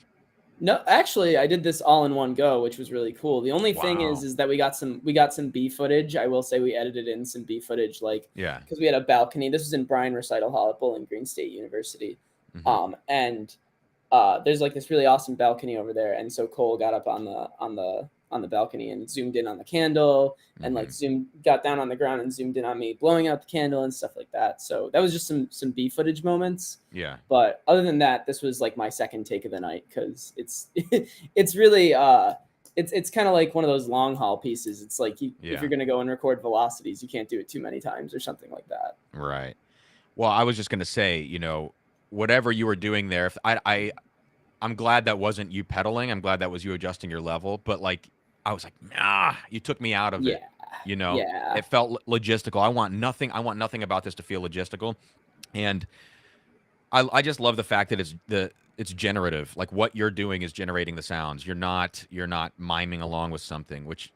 No, actually, I did this all in one go, which was really cool. The only thing is that we got some B footage. I will say we edited in some B footage, like because we had a balcony. This was in Bryan Recital Hall at Bowling Green State University. And there's like this really awesome balcony over there, and so Cole got up on the balcony and zoomed in on the candle, and like got down on the ground and zoomed in on me blowing out the candle and stuff like that. So that was just some B footage moments. Yeah. But other than that, this was like my second take of the night, because it's really it's kind of like one of those long haul pieces. It's like if you're gonna go and record velocities, you can't do it too many times or something like that. Right. Well, I was just gonna say, you know, whatever you were doing there, I'm glad that wasn't you pedaling. I'm glad that was you adjusting your level. But like, I was like, nah, you took me out of it. You know, Yeah. it felt logistical. I want nothing about this to feel logistical. And I just love the fact that it's generative. Like what you're doing is generating the sounds. You're not miming along with something, which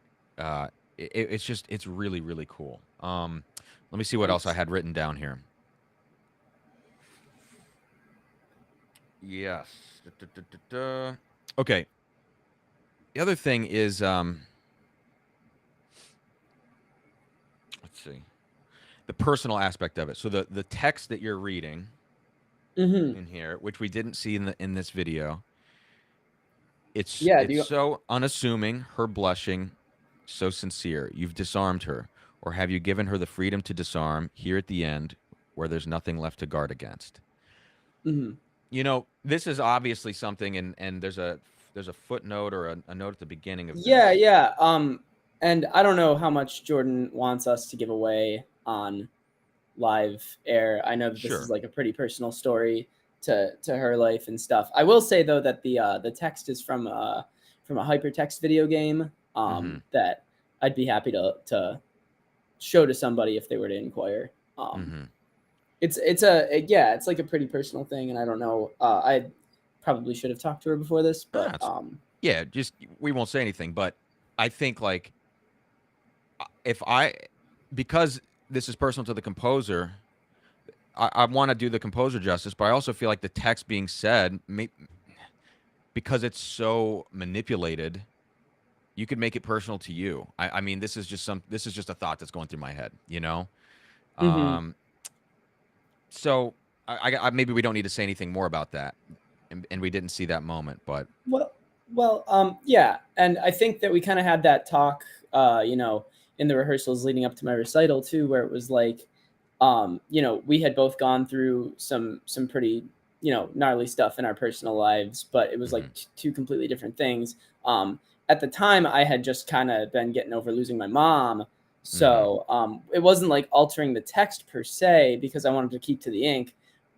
it's really, really cool. Let me see what else I had written down here. Yes. Okay. The other thing is, let's see, the personal aspect of it. So the text that you're reading in here, which we didn't see in this video, it's so unassuming, her blushing, so sincere. You've disarmed her, or have you given her the freedom to disarm here at the end, where there's nothing left to guard against? You know, this is obviously something, and there's a footnote or a note at the beginning of this. Yeah. And I don't know how much Jordan wants us to give away on live air. I know that this is like a pretty personal story to her life and stuff. I will say though that the text is from a hypertext video game that I'd be happy to show to somebody if they were to inquire. It's like a pretty personal thing, and I don't know. I probably should have talked to her before this, but yeah, just we won't say anything. But I think like because this is personal to the composer, I want to do the composer justice, but I also feel like the text being said, because it's so manipulated, you could make it personal to you. I mean, this is just a thought that's going through my head, you know? So I maybe we don't need to say anything more about that. And we didn't see that moment, but. Yeah. And I think that we kind of had that talk, you know, in the rehearsals leading up to my recital too, where it was like, you know, we had both gone through some pretty, you know, gnarly stuff in our personal lives, but it was like two completely different things. At the time I had just kind of been getting over losing my mom. So it wasn't like altering the text per se, because I wanted to keep to the ink,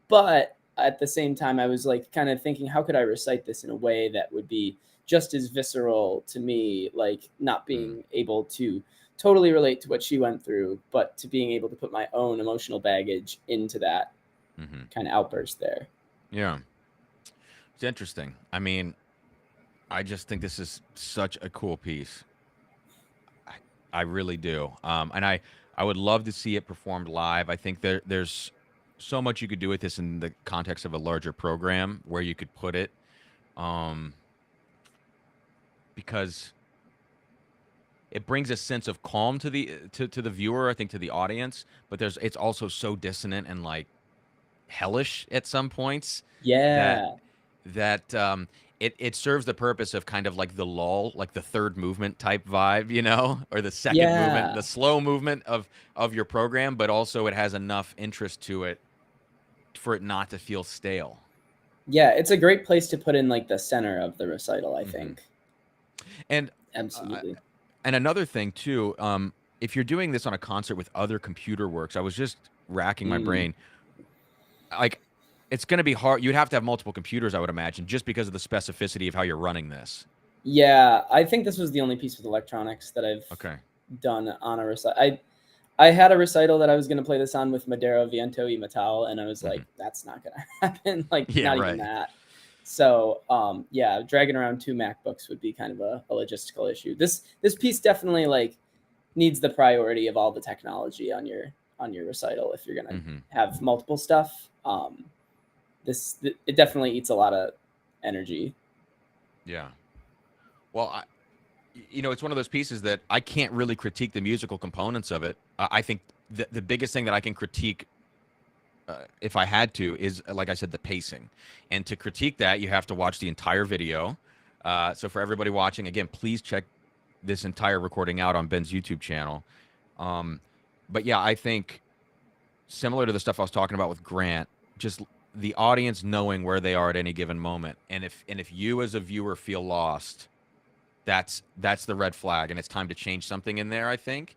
but at the same time, I was like kind of thinking, how could I recite this in a way that would be just as visceral to me, like not being able to totally relate to what she went through, but to being able to put my own emotional baggage into that kind of outburst there. Yeah. It's interesting. I mean, I just think this is such a cool piece. I really do. And I would love to see it performed live. I think there's so much you could do with this in the context of a larger program where you could put it, because it brings a sense of calm to the viewer, I think, to the audience, but it's also so dissonant and like hellish at some points. Yeah. That it serves the purpose of kind of like the lull, like the third movement type vibe, you know, or the second movement, the slow movement of your program, but also it has enough interest to it for it not to feel stale. Yeah, it's a great place to put in like the center of the recital, I think. And absolutely. And another thing too, if you're doing this on a concert with other computer works, I was just racking my brain. Like, it's going to be hard. You'd have to have multiple computers, I would imagine, just because of the specificity of how you're running this. Yeah, I think this was the only piece with electronics that I've done on a recital. I had a recital that I was going to play this on with Madero, Viento y Metal, and I was like, that's not going to happen. Like, not even that. So, yeah, dragging around 2 MacBooks would be kind of a logistical issue. This piece definitely like needs the priority of all the technology on your recital if you're going to have multiple stuff. It definitely eats a lot of energy. Yeah. Well, it's one of those pieces that I can't really critique the musical components of it. I think the biggest thing that I can critique, if I had to, is, like I said, the pacing. And to critique that, you have to watch the entire video. So for everybody watching, again, please check this entire recording out on Ben's YouTube channel. But yeah, I think similar to the stuff I was talking about with Grant, just the audience knowing where they are at any given moment. And if you as a viewer feel lost, that's the red flag, and it's time to change something in there, I think.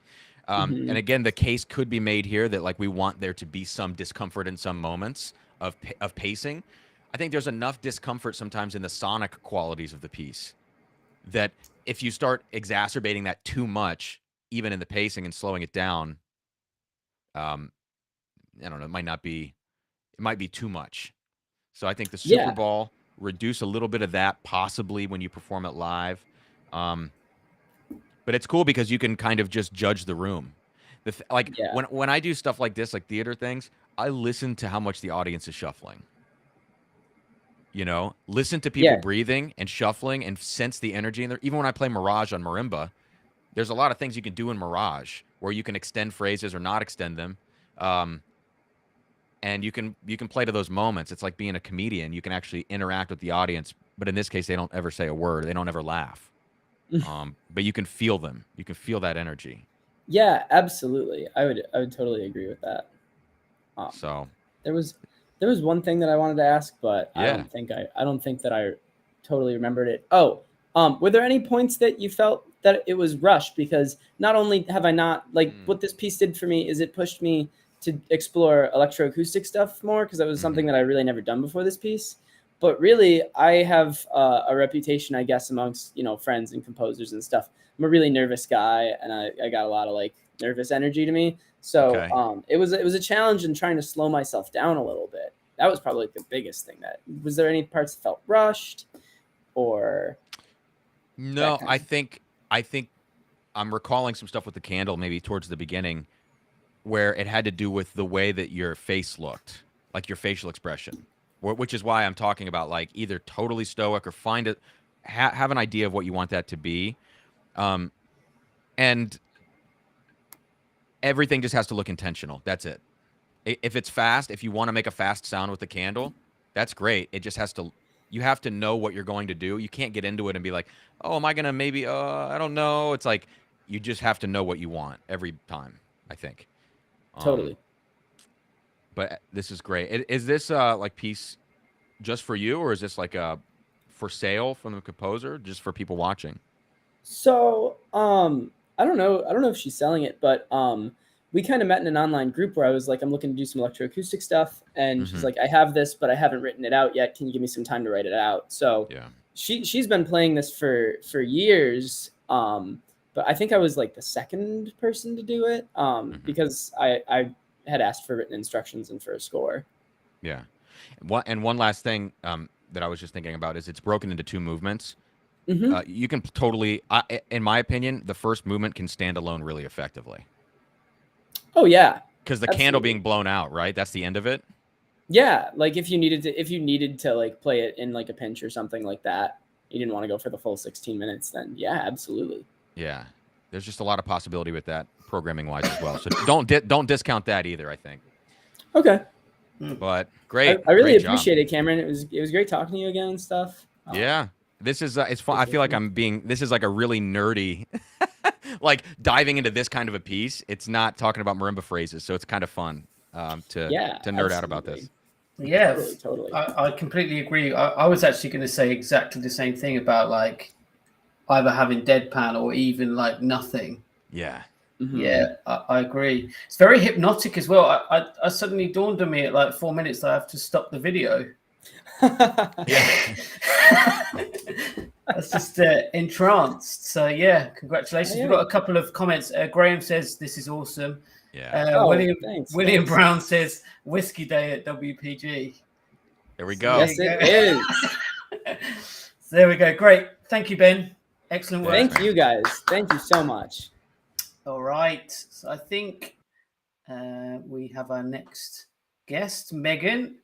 And again, the case could be made here that like we want there to be some discomfort in some moments of pacing. I think there's enough discomfort sometimes in the sonic qualities of the piece that if you start exacerbating that too much, even in the pacing and slowing it down, I don't know, it might be too much. So I think the Super Bowl, reduce a little bit of that possibly when you perform it live. But it's cool because you can kind of just judge the room. When I do stuff like this, like theater things, I listen to how much the audience is shuffling. You know, listen to people breathing and shuffling and sense the energy in there. Even when I play Mirage on marimba, there's a lot of things you can do in Mirage where you can extend phrases or not extend them. And you can play to those moments. It's like being a comedian. You can actually interact with the audience, but in this case, they don't ever say a word. They don't ever laugh. But you can feel them. You can feel that energy. Yeah, absolutely. I would totally agree with that. So there was one thing that I wanted to ask, but Yeah. I don't think that I totally remembered it. Oh, were there any points that you felt that it was rushed? Because not only have I not what this piece did for me is it pushed me to explore electroacoustic stuff more, because that was something that I really never done before this piece. But really, I have a reputation, I guess, amongst friends and composers and stuff. I'm a really nervous guy, and I got a lot of like nervous energy to me. So it was a challenge in trying to slow myself down a little bit. That was probably the biggest thing. Was there any parts that felt rushed, or no? I think I'm recalling some stuff with the candle, maybe towards the beginning, where it had to do with the way that your face looked, like your facial expression, which is why I'm talking about like either totally stoic or have an idea of what you want that to be. And everything just has to look intentional. That's it. If it's fast, if you want to make a fast sound with the candle, that's great. It just has to, you have to know what you're going to do. You can't get into it and be like, oh, am I going to maybe, I don't know. It's like, you just have to know what you want every time, I think. Totally. But this is great. Is this like piece just for you, or is this like a for sale from the composer, just for people watching? So I don't know if she's selling it, but we kind of met in an online group where I was like, I'm looking to do some electroacoustic stuff, and she's like, I have this, but I haven't written it out yet. Can you give me some time to write it out? So she's been playing this for years. But I think I was like the second person to do it because I had asked for written instructions and for a score. Yeah. One last thing that I was just thinking about is it's broken into two movements. You can totally, in my opinion, the first movement can stand alone really effectively. Oh, yeah. Because the candle being blown out, right? That's the end of it? Yeah. Like if you needed to like play it in like a pinch or something like that, you didn't want to go for the full 16 minutes, then yeah, absolutely. Yeah, there's just a lot of possibility with that programming wise as well. So don't discount that either, I think. Okay. But great. I really great appreciate job. it, Cameron. It was great talking to you again and stuff. Yeah, this is it's fun. I feel like this is like a really nerdy, like diving into this kind of a piece. It's not talking about marimba phrases, so it's kind of fun to nerd out about this. Yeah, totally. I completely agree. I was actually going to say exactly the same thing about like either having deadpan or even like nothing. Yeah. Yeah, I agree. It's very hypnotic as well. I suddenly dawned on me at like 4 minutes that I have to stop the video. Yeah. That's just entranced. So yeah, congratulations. We've got a couple of comments. Graham says this is awesome. Yeah. William Brown says Whiskey Day at WPG. There we go. Yes, it is. So there we go. Great. Thank you, Ben. Excellent work. Thank you, guys. Thank you so much. All right. So I think we have our next guest, Megan.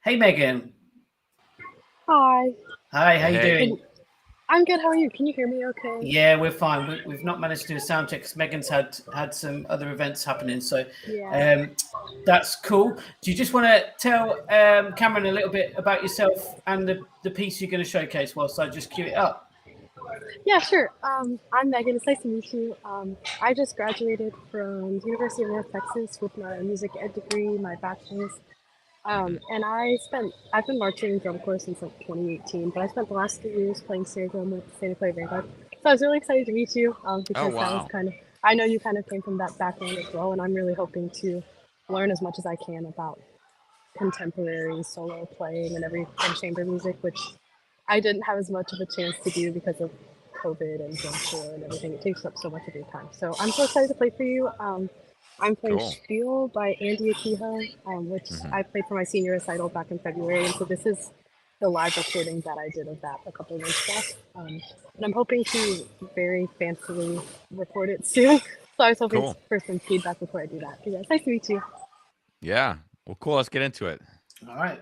Hey, Megan. Hi. Hi, how you doing? I'm good. How are you? Can you hear me okay? Yeah, we're fine. We've not managed to do a sound check because Megan's had some other events happening. So that's cool. Do you just want to tell Cameron a little bit about yourself and the piece you're going to showcase whilst I just cue it up? Yeah, sure. I'm Megan. It's nice to meet you. I just graduated from University of North Texas with my music ed degree, my bachelor's. And I've been marching drum corps since like 2018, but I spent the last 3 years playing snare drum with Santa Clara Vanguard. So I was really excited to meet you because that was I know you kind of came from that background as well, and I'm really hoping to learn as much as I can about contemporary solo playing and chamber music, which I didn't have as much of a chance to do because of COVID and drum corps and everything. It takes up so much of your time. So I'm so excited to play for you. I'm playing Spiel by Andy Akiha, which I played for my senior recital back in February. And so this is the live recording that I did of that a couple of months back. And I'm hoping to very fancily record it soon. So I was hoping for some feedback before I do that. But yeah, it's nice to meet you. Yeah. Well, cool. Let's get into it. All right.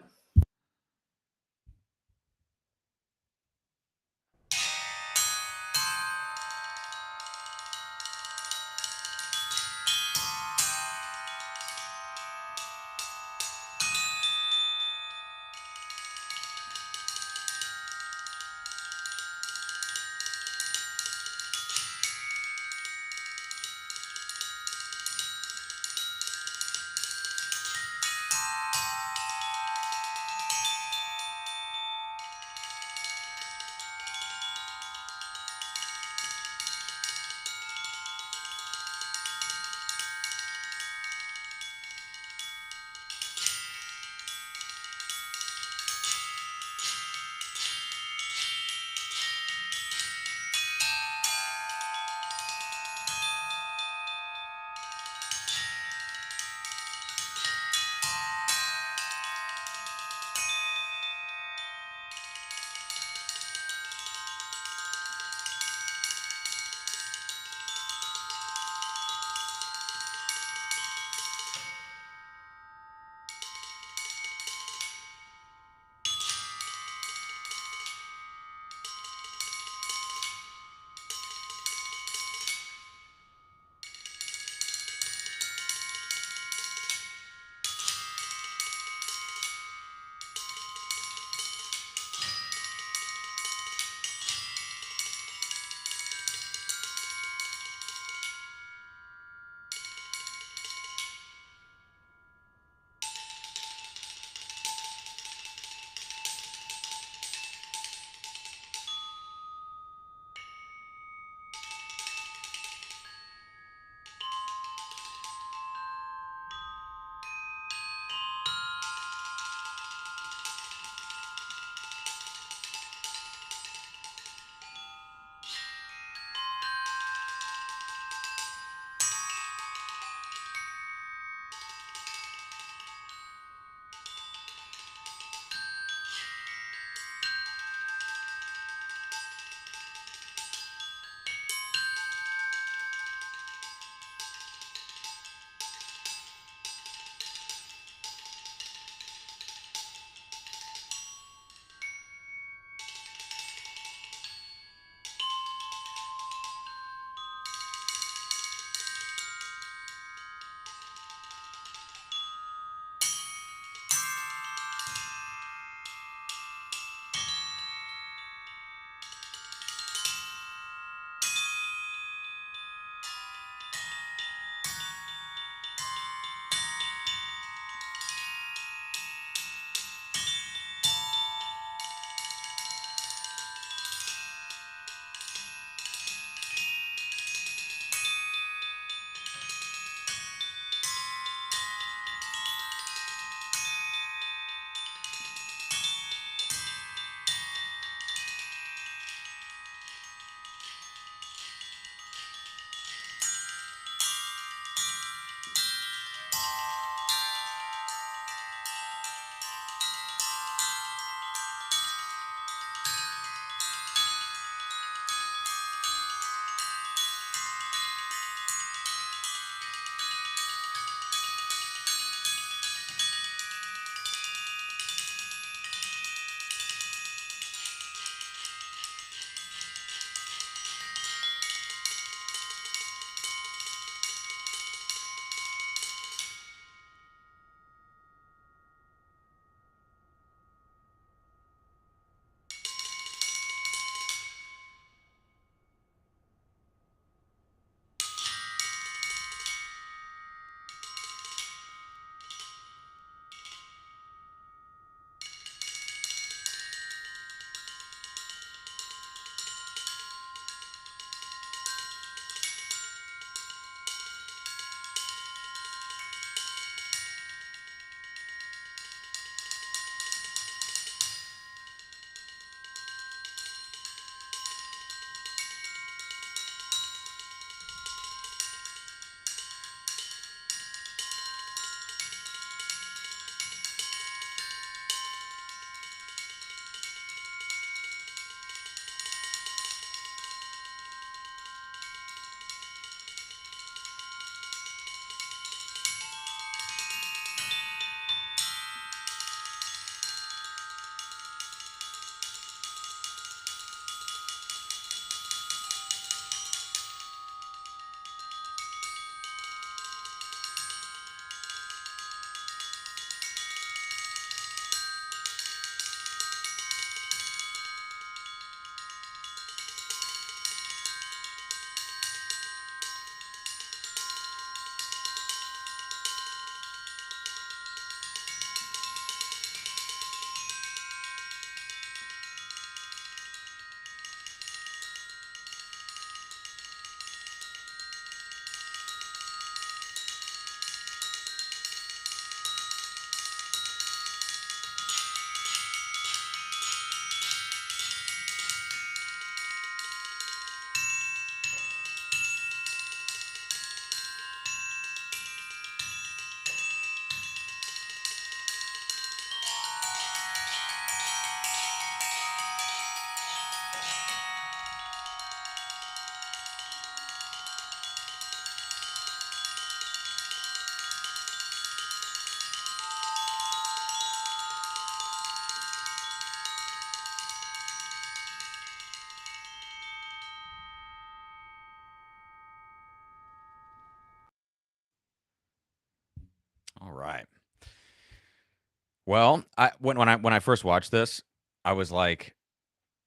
Well, when I first watched this, I was like,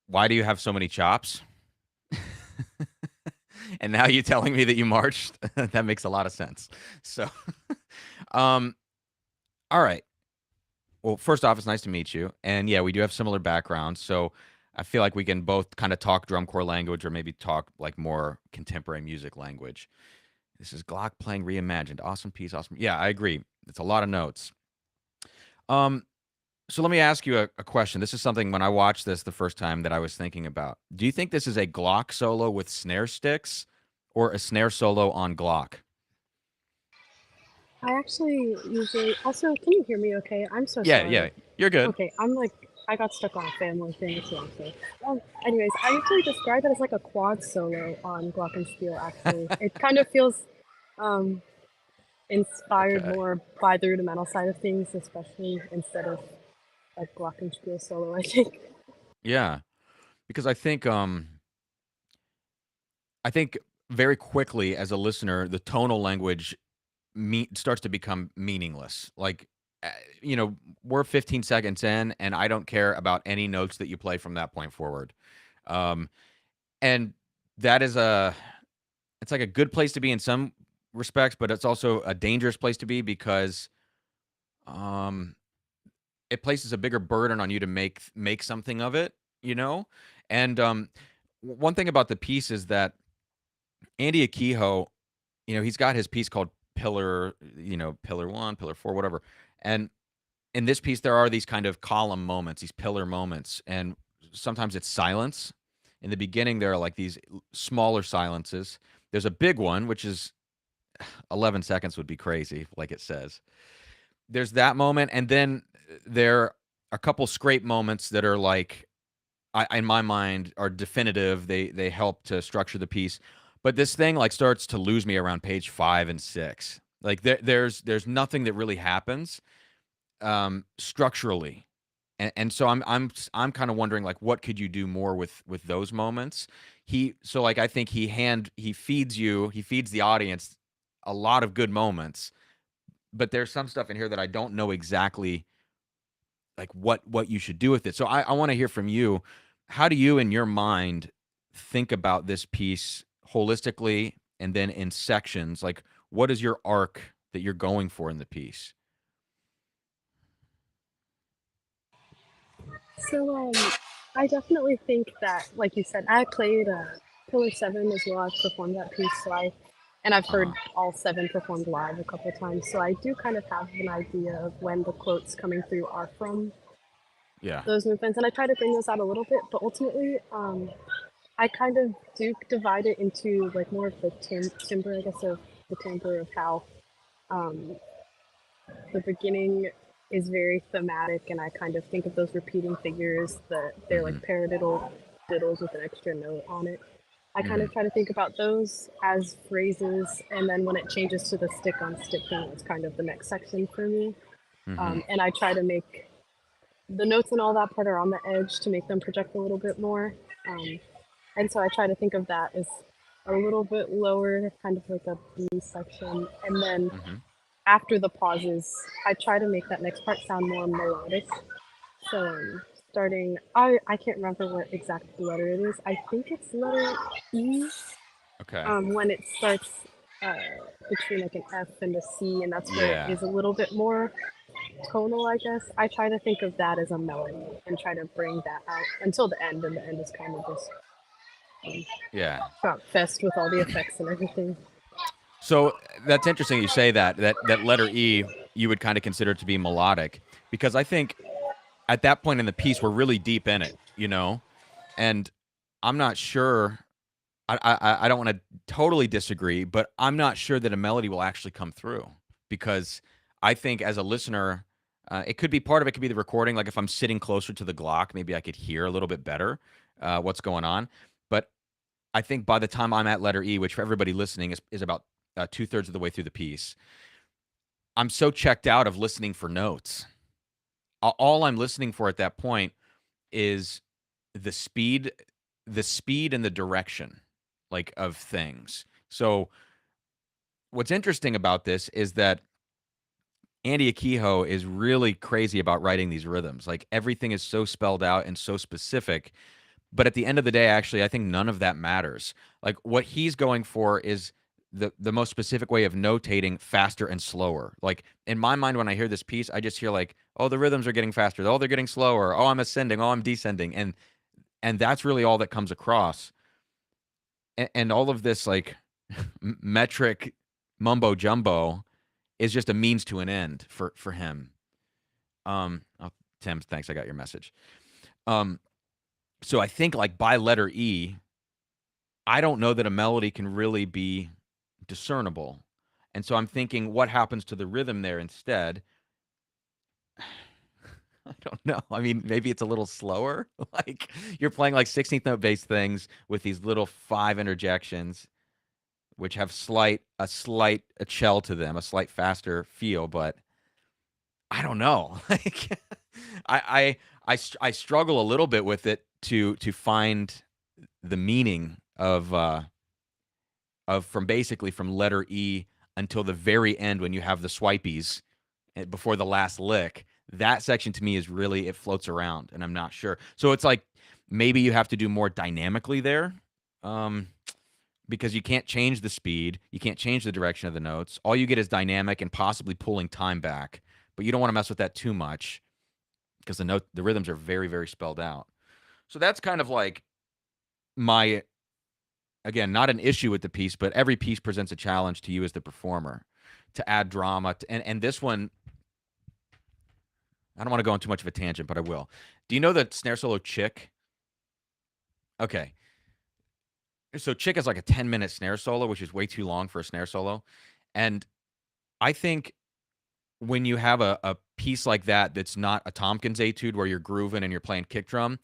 why do you have so many chops? And now you telling me that you marched, that makes a lot of sense. So, all right. Well, first off, it's nice to meet you. And yeah, we do have similar backgrounds. So I feel like we can both kind of talk drum corps language or maybe talk like more contemporary music language. This is Glock playing reimagined. Awesome piece. Awesome. Yeah, I agree. It's a lot of notes. So let me ask you a question. This is something when I watched this the first time that I was thinking about. Do you think this is a Glock solo with snare sticks or a snare solo on Glock? I actually usually also. Can you hear me? Okay, I'm so sorry. Yeah, you're good. Okay, I got stuck on a family thing, so I'm sorry. Anyways, I usually describe it as like a quad solo on Glockenspiel. Actually, it kind of feels inspired more by the rudimental side of things, especially instead of a Glockenspiel solo, I think. Yeah, because I think very quickly as a listener, the tonal language starts to become meaningless. Like, we're 15 seconds in, and I don't care about any notes that you play from that point forward. And that is it's like a good place to be in some respects, but it's also a dangerous place to be because it places a bigger burden on you to make something of it, And one thing about the piece is that Andy Akiho, he's got his piece called Pillar 1, Pillar 4, whatever. And in this piece, there are these kind of column moments, these pillar moments, and sometimes it's silence. In the beginning, there are like these smaller silences. There's a big one, which is 11 seconds would be crazy, like it says. There's that moment, and then there are a couple scrape moments that are like, in my mind, are definitive. They help to structure the piece. But this thing like starts to lose me around page 5 and 6. Like there's nothing that really happens structurally. And so I'm kind of wondering like what could you do more with those moments? I think he feeds the audience a lot of good moments, but there's some stuff in here that I don't know exactly like what you should do with it. So I want to hear from you. How do you in your mind think about this piece holistically and then in sections? Like what is your arc that you're going for in the piece? So I definitely think that, like you said, I played Pillar 7 as well. I've performed that piece, and I've heard all 7 performed live a couple times. So I do kind of have an idea of when the quotes coming through are from those movements, and I try to bring those out a little bit. But ultimately, I kind of do divide it into like more of the timbre, I guess, of the timbre of how the beginning is very thematic, and I kind of think of those repeating figures that they're like paradiddle diddles with an extra note on it. I kind of try to think about those as phrases, and then when it changes to the stick on stick thing, it's kind of the next section for me. And I try to make the notes and all that part are on the edge to make them project a little bit more. And so I try to think of that as a little bit lower, kind of like a B section, and then after the pauses, I try to make that next part sound more melodic. So starting, I can't remember what exact letter it is. I think it's letter E. Okay. When it starts between like an F and a C, and that's where it is a little bit more tonal, I guess. I try to think of that as a melody and try to bring that out until the end, and the end is kind of just shot fest with all the effects and everything. So that's interesting you say that letter E you would kind of consider to be melodic, because I think at that point in the piece we're really deep in it, and I'm not sure. I don't want to totally disagree, but I'm not sure that a melody will actually come through, because I think as a listener, it could be part of it could be the recording. Like if I'm sitting closer to the Glock, maybe I could hear a little bit better what's going on. But I think by the time I'm at letter E, which for everybody listening is about 2/3 of the way through the piece, I'm so checked out of listening for notes. All I'm listening for at that point is the speed and the direction, like, of things. So what's interesting about this is that Andy Akiho is really crazy about writing these rhythms. Like everything is so spelled out and so specific. But at the end of the day, actually, I think none of that matters. Like what he's going for is the most specific way of notating faster and slower. Like in my mind, when I hear this piece, I just hear like, oh, the rhythms are getting faster. Oh, they're getting slower. Oh, I'm ascending. Oh, I'm descending. And that's really all that comes across. And all of this like metric mumbo jumbo is just a means to an end for him. Oh, Tim, thanks. I got your message. So I think like by letter E, I don't know that a melody can really be discernible. And so I'm thinking what happens to the rhythm there instead. I don't know. I mean, maybe it's a little slower. Like you're playing like 16th note bass things with these little 5 interjections, which have a shell to them, a slight faster feel, but I don't know. Like I struggle a little bit with it to find the meaning of from basically from letter E until the very end when you have the swipies before the last lick. That section to me is really, it floats around and I'm not sure. So it's like maybe you have to do more dynamically there. Because you can't change the speed, you can't change the direction of the notes. All you get is dynamic and possibly pulling time back, but you don't want to mess with that too much because the rhythms are very, very spelled out. So that's kind of like my, again, not an issue with the piece, but every piece presents a challenge to you as the performer to add drama. And this one, I don't want to go on too much of a tangent, but I will. Do you know the snare solo Chick? Okay. So Chick is like a 10-minute snare solo, which is way too long for a snare solo. And I think when you have a piece like that that's not a Tompkins etude where you're grooving and you're playing kick drum,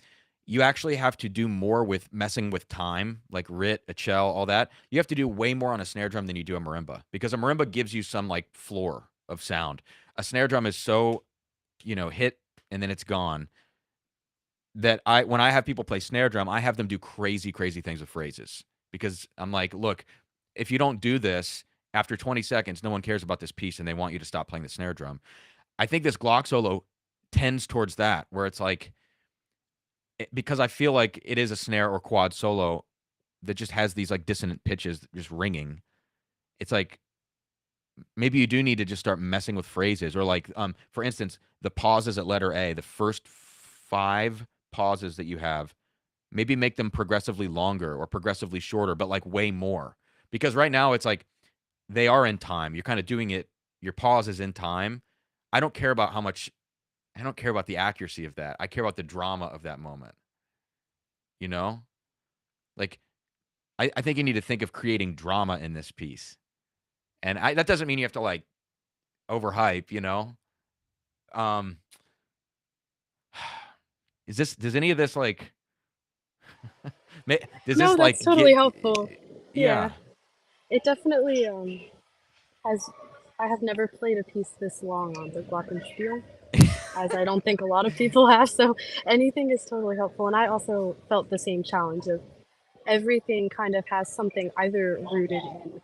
you actually have to do more with messing with time, like Rit, a Chell, all that. You have to do way more on a snare drum than you do a marimba because a marimba gives you some like floor of sound. A snare drum is so, hit and then it's gone. That when I have people play snare drum, I have them do crazy, crazy things with phrases because I'm like, look, if you don't do this after 20 seconds, no one cares about this piece and they want you to stop playing the snare drum. I think this Glock solo tends towards that where it's like, because I feel like it is a snare or quad solo that just has these like dissonant pitches just ringing. It's like, maybe you do need to just start messing with phrases or like, for instance, the pauses at letter A, the first 5 pauses that you have, maybe make them progressively longer or progressively shorter, but like way more. Because right now it's like they are in time. You're kind of doing it. Your pause is in time. I don't care about the accuracy of that. I care about the drama of that moment. Like I think you need to think of creating drama in this piece. And that doesn't mean you have to like overhype, does any of this like does No, this like that's totally helpful. Yeah. It definitely has. I have never played a piece this long on the glockenspiel, as I don't think a lot of people have. So anything is totally helpful. And I also felt the same challenge of everything kind of has something either rooted in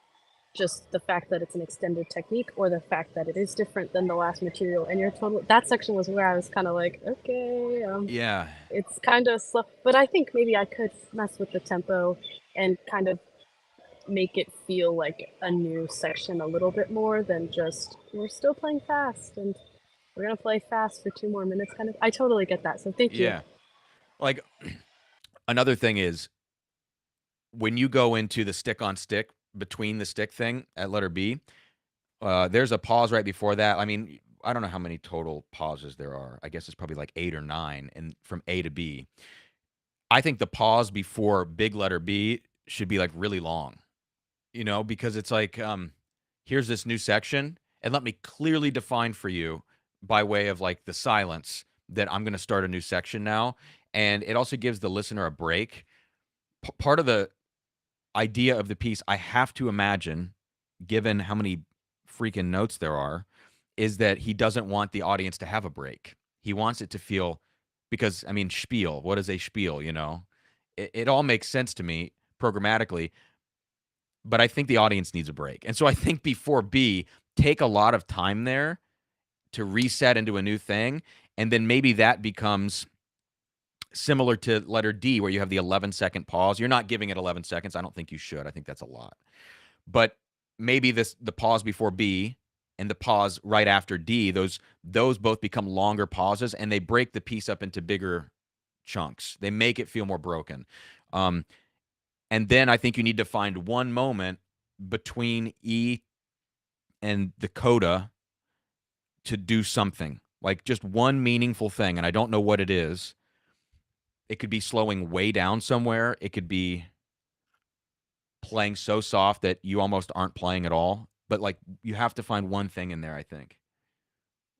just the fact that it's an extended technique or the fact that it is different than the last material. And that section was where I was kind of like, okay, yeah, it's kind of slow, but I think maybe I could mess with the tempo and kind of make it feel like a new section a little bit more than just we're still playing fast and we're gonna play fast for 2 more minutes kind of. I totally get that, so thank you. Yeah. Like another thing is when you go into the stick on stick between the stick thing at letter B, there's a pause right before that. I mean, I don't know how many total pauses there are. I guess it's probably like 8 or 9 and from A to B. I think the pause before big letter B should be like really long. Because it's like here's this new section and let me clearly define for you by way of like the silence that I'm going to start a new section now. And it also gives the listener a break. Part of the idea of the piece, I have to imagine, given how many freaking notes there are, is that he doesn't want the audience to have a break. He wants it to feel, because, I mean, spiel, what is a spiel, It all makes sense to me programmatically, but I think the audience needs a break. And so I think before B, take a lot of time there to reset into a new thing, and then maybe that becomes similar to letter D, where you have the 11-second pause. You're not giving it 11 seconds. I don't think you should. I think that's a lot. But maybe the pause before B and the pause right after D, those both become longer pauses, and they break the piece up into bigger chunks. They make it feel more broken. And then I think you need to find one moment between E and the coda to do something, like just one meaningful thing. And I don't know what it is. It could be slowing way down somewhere. It could be playing so soft that you almost aren't playing at all. But like, you have to find one thing in there, I think.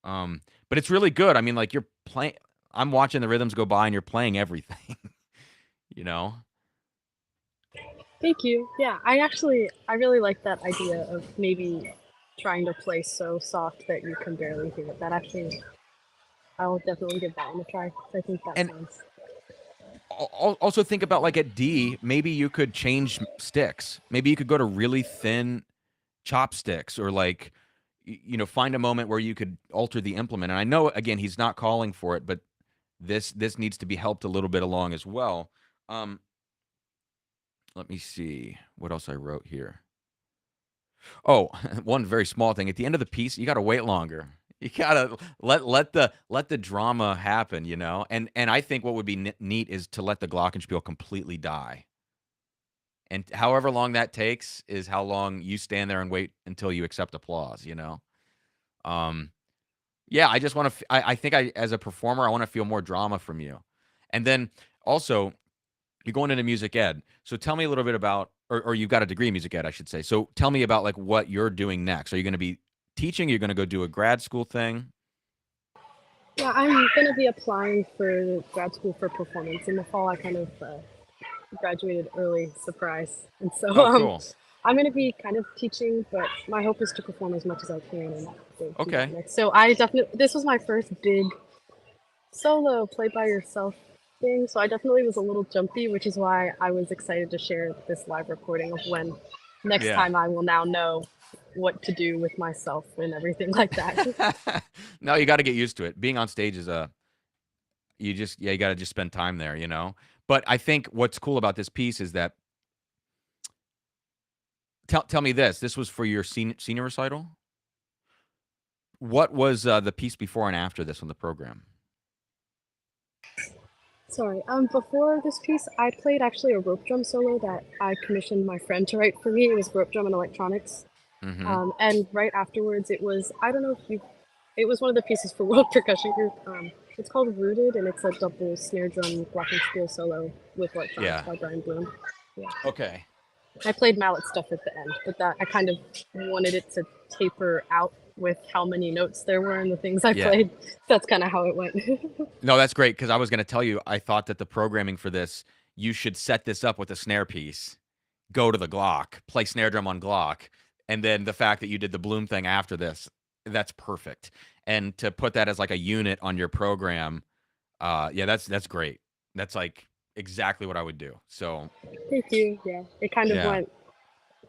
But it's really good. I mean, like, you're playing, I'm watching the rhythms go by and you're playing everything, you know? Thank you. Yeah, I really like that idea of maybe trying to play so soft that you can barely hear it. That actually, I will definitely give that one a try. I think that sounds. Also think about, like, at D, maybe you could change sticks. Maybe you could go to really thin chopsticks, or like, you know, find a moment where you could alter the implement. And I know, again, he's not calling for it, but this needs to be helped a little bit along as well. Let me see what else I wrote here. Oh, one very small thing. At the end of the piece, you got to wait longer. You gotta let the drama happen, you know. And I think what would be neat is to let the glockenspiel completely die. And however long that takes is how long you stand there and wait until you accept applause, you know. Yeah, I just want to. I think as a performer, I want to feel more drama from you. And then also, you're going into music ed, so tell me a little bit about, or you've got a degree in music ed, I should say. So tell me about, like, what you're doing next. Are you going to be teaching? You're going to go do a grad school thing? Yeah, I'm going to be applying for grad school for performance in the fall. I kind of graduated early, surprise, and so cool. I'm going to be kind of teaching, but my hope is to perform as much as I can. And Okay. So this was my first big solo play by yourself thing, so I definitely was a little jumpy, which is why I was excited to share this live recording of when next time I will now know what to do with myself and everything like that. No, you got to get used to it. Being on stage is you got to just spend time there, you know. But I think what's cool about this piece is that, tell me this was for your senior recital? What was the piece before and after this on the program? Sorry, before this piece, I played actually a rope drum solo that I commissioned my friend to write for me. It was rope drum and electronics. Mm-hmm. And right afterwards, it was it was one of the pieces for World Percussion Group. It's called Rooted, and it's a double snare drum glockenspiel solo with electronics by Brian Bloom. Yeah. Okay. I played mallet stuff at the end, but that I kind of wanted it to taper out with how many notes there were and the things I played. That's kind of how it went. No, that's great, because I was going to tell you, I thought that the programming for this, you should set this up with a snare piece, go to the Glock, play snare drum on Glock, and then the fact that you did the Bloom thing after this, that's perfect. And to put that as like a unit on your program, that's great. That's like exactly what I would do. So thank you. Yeah, it kind of went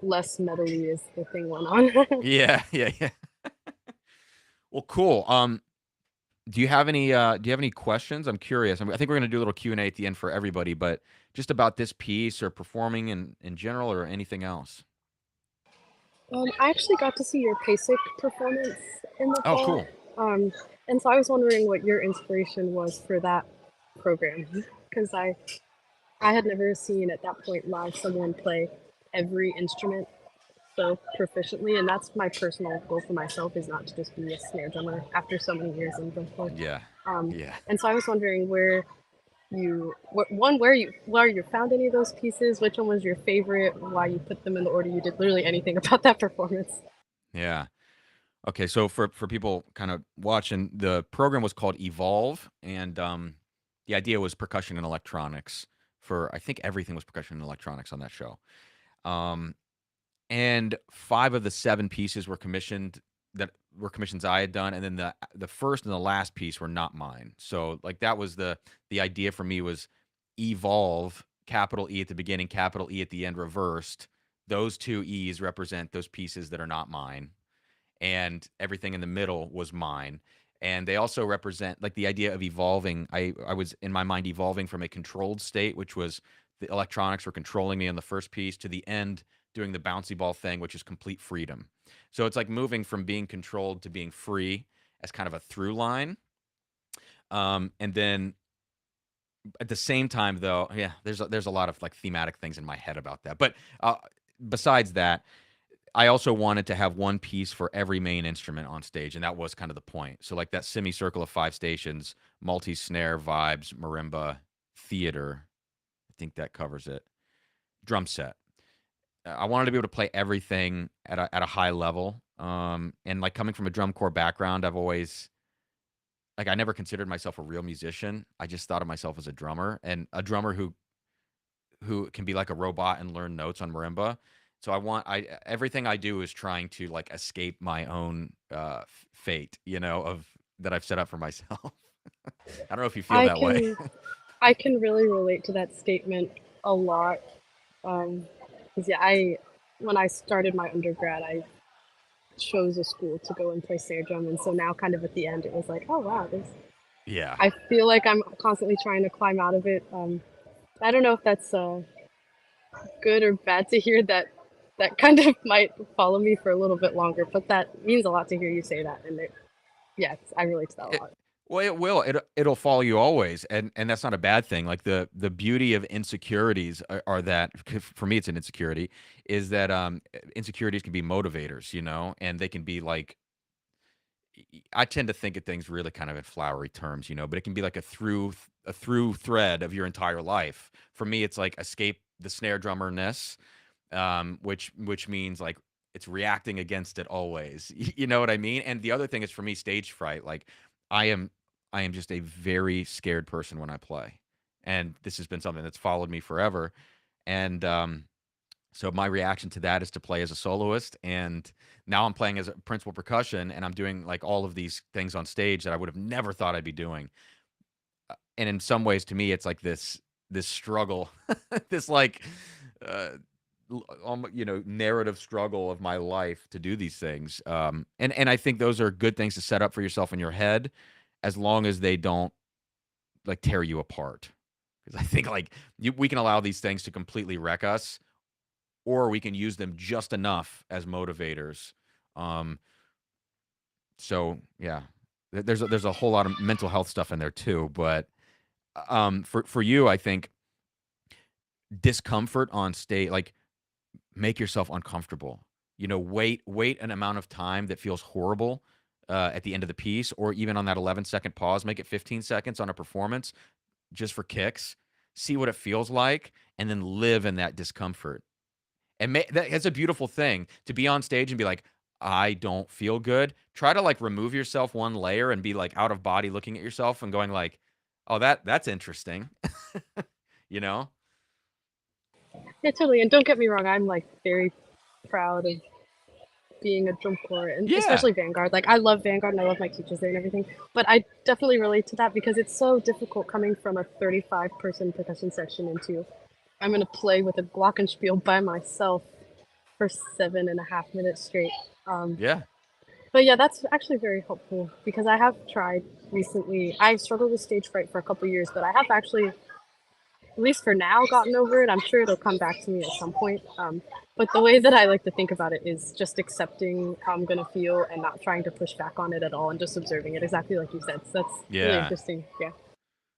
less metally as the thing went on. yeah. Well, cool. Do you have any questions? I'm curious. I think we're gonna do a little Q&A at the end for everybody, but just about this piece or performing in general, or anything else. I actually got to see your PASIC performance in the fall. Oh, cool. And so I was wondering what your inspiration was for that program, because I had never seen at that point live someone play every instrument so proficiently, and that's my personal goal for myself, is not to just be a snare drummer after so many years in drum corps. Yeah. And so I was wondering where you found any of those pieces, which one was your favorite, why you put them in the order you did, literally anything about that performance. Yeah. Okay, so for people kind of watching, the program was called Evolve, and the idea was percussion and electronics. I think everything was percussion and electronics on that show. And 5 of the 7 pieces were commissions I had done, and then the first and the last piece were not mine. So like, that was the idea for me, was evolve, capital E at the beginning, capital E at the end, reversed. Those 2 E's represent those pieces that are not mine. and everything in the middle was mine. And they also represent like the idea of evolving. I was in my mind evolving from a controlled state, which was the electronics were controlling me on the first piece, to the end doing the bouncy ball thing, which is complete freedom. So it's like moving from being controlled to being free as kind of a through line. And then at the same time, though, yeah, there's a lot of like thematic things in my head about that. But besides that, I also wanted to have one piece for every main instrument on stage, and that was kind of the point. So like that semicircle of 5 stations, multi-snare, vibes, marimba, theater, I think that covers it, drum set. I wanted to be able to play everything at a high level. And like coming from a drum corps background, I've always, like, I never considered myself a real musician. I just thought of myself as a drummer, and a drummer who can be like a robot and learn notes on marimba. So everything I do is trying to like escape my own fate, of that I've set up for myself. I don't know if you feel that way. I can really relate to that statement a lot. 'Cause yeah, when I started my undergrad, I chose a school to go and play snare drum, and so now kind of at the end, it was like, oh wow, Yeah. I feel like I'm constantly trying to climb out of it. I don't know if that's good or bad to hear that kind of might follow me for a little bit longer, but that means a lot to hear you say that. And I relate to that a lot. Well, it will. It'll follow you always, and that's not a bad thing. Like the beauty of insecurities are that, for me, it's an insecurity, is that insecurities can be motivators, and they can be like, I tend to think of things really kind of in flowery terms, but it can be like a through thread of your entire life. For me, it's like escape the snare drummerness, which means like it's reacting against it always. You know what I mean? And the other thing is, for me, stage fright. Like I am just a very scared person when I play, and this has been something that's followed me forever. And so my reaction to that is to play as a soloist, and now I'm playing as a principal percussion, and I'm doing like all of these things on stage that I would have never thought I'd be doing. And in some ways, to me, it's like this struggle, this like narrative struggle of my life to do these things. And I think those are good things to set up for yourself in your head, as long as they don't like tear you apart. Because I think like we can allow these things to completely wreck us, or we can use them just enough as motivators. So yeah, there's a whole lot of mental health stuff in there too. But for you, I think discomfort on stage, like make yourself uncomfortable. Wait an amount of time that feels horrible at the end of the piece, or even on that 11-second pause, make it 15 seconds on a performance just for kicks. See what it feels like, and then live in that discomfort. And that's a beautiful thing, to be on stage and be like, I don't feel good. Try to like remove yourself one layer and be like out of body, looking at yourself and going like, oh, that's interesting. Yeah, totally. And don't get me wrong, I'm like very proud of being a drum corps, and especially Vanguard. Like I love Vanguard and I love my teachers there and everything, but I definitely relate to that because it's so difficult coming from a 35-person percussion section into I'm going to play with a glockenspiel by myself for 7.5 minutes straight. But yeah, that's actually very helpful because I have tried recently. I've struggled with stage fright for a couple years, but I have actually, at least for now, gotten over it. I'm sure it'll come back to me at some point. But the way that I like to think about it is just accepting how I'm going to feel and not trying to push back on it at all and just observing it, exactly like you said. So that's really interesting. Yeah.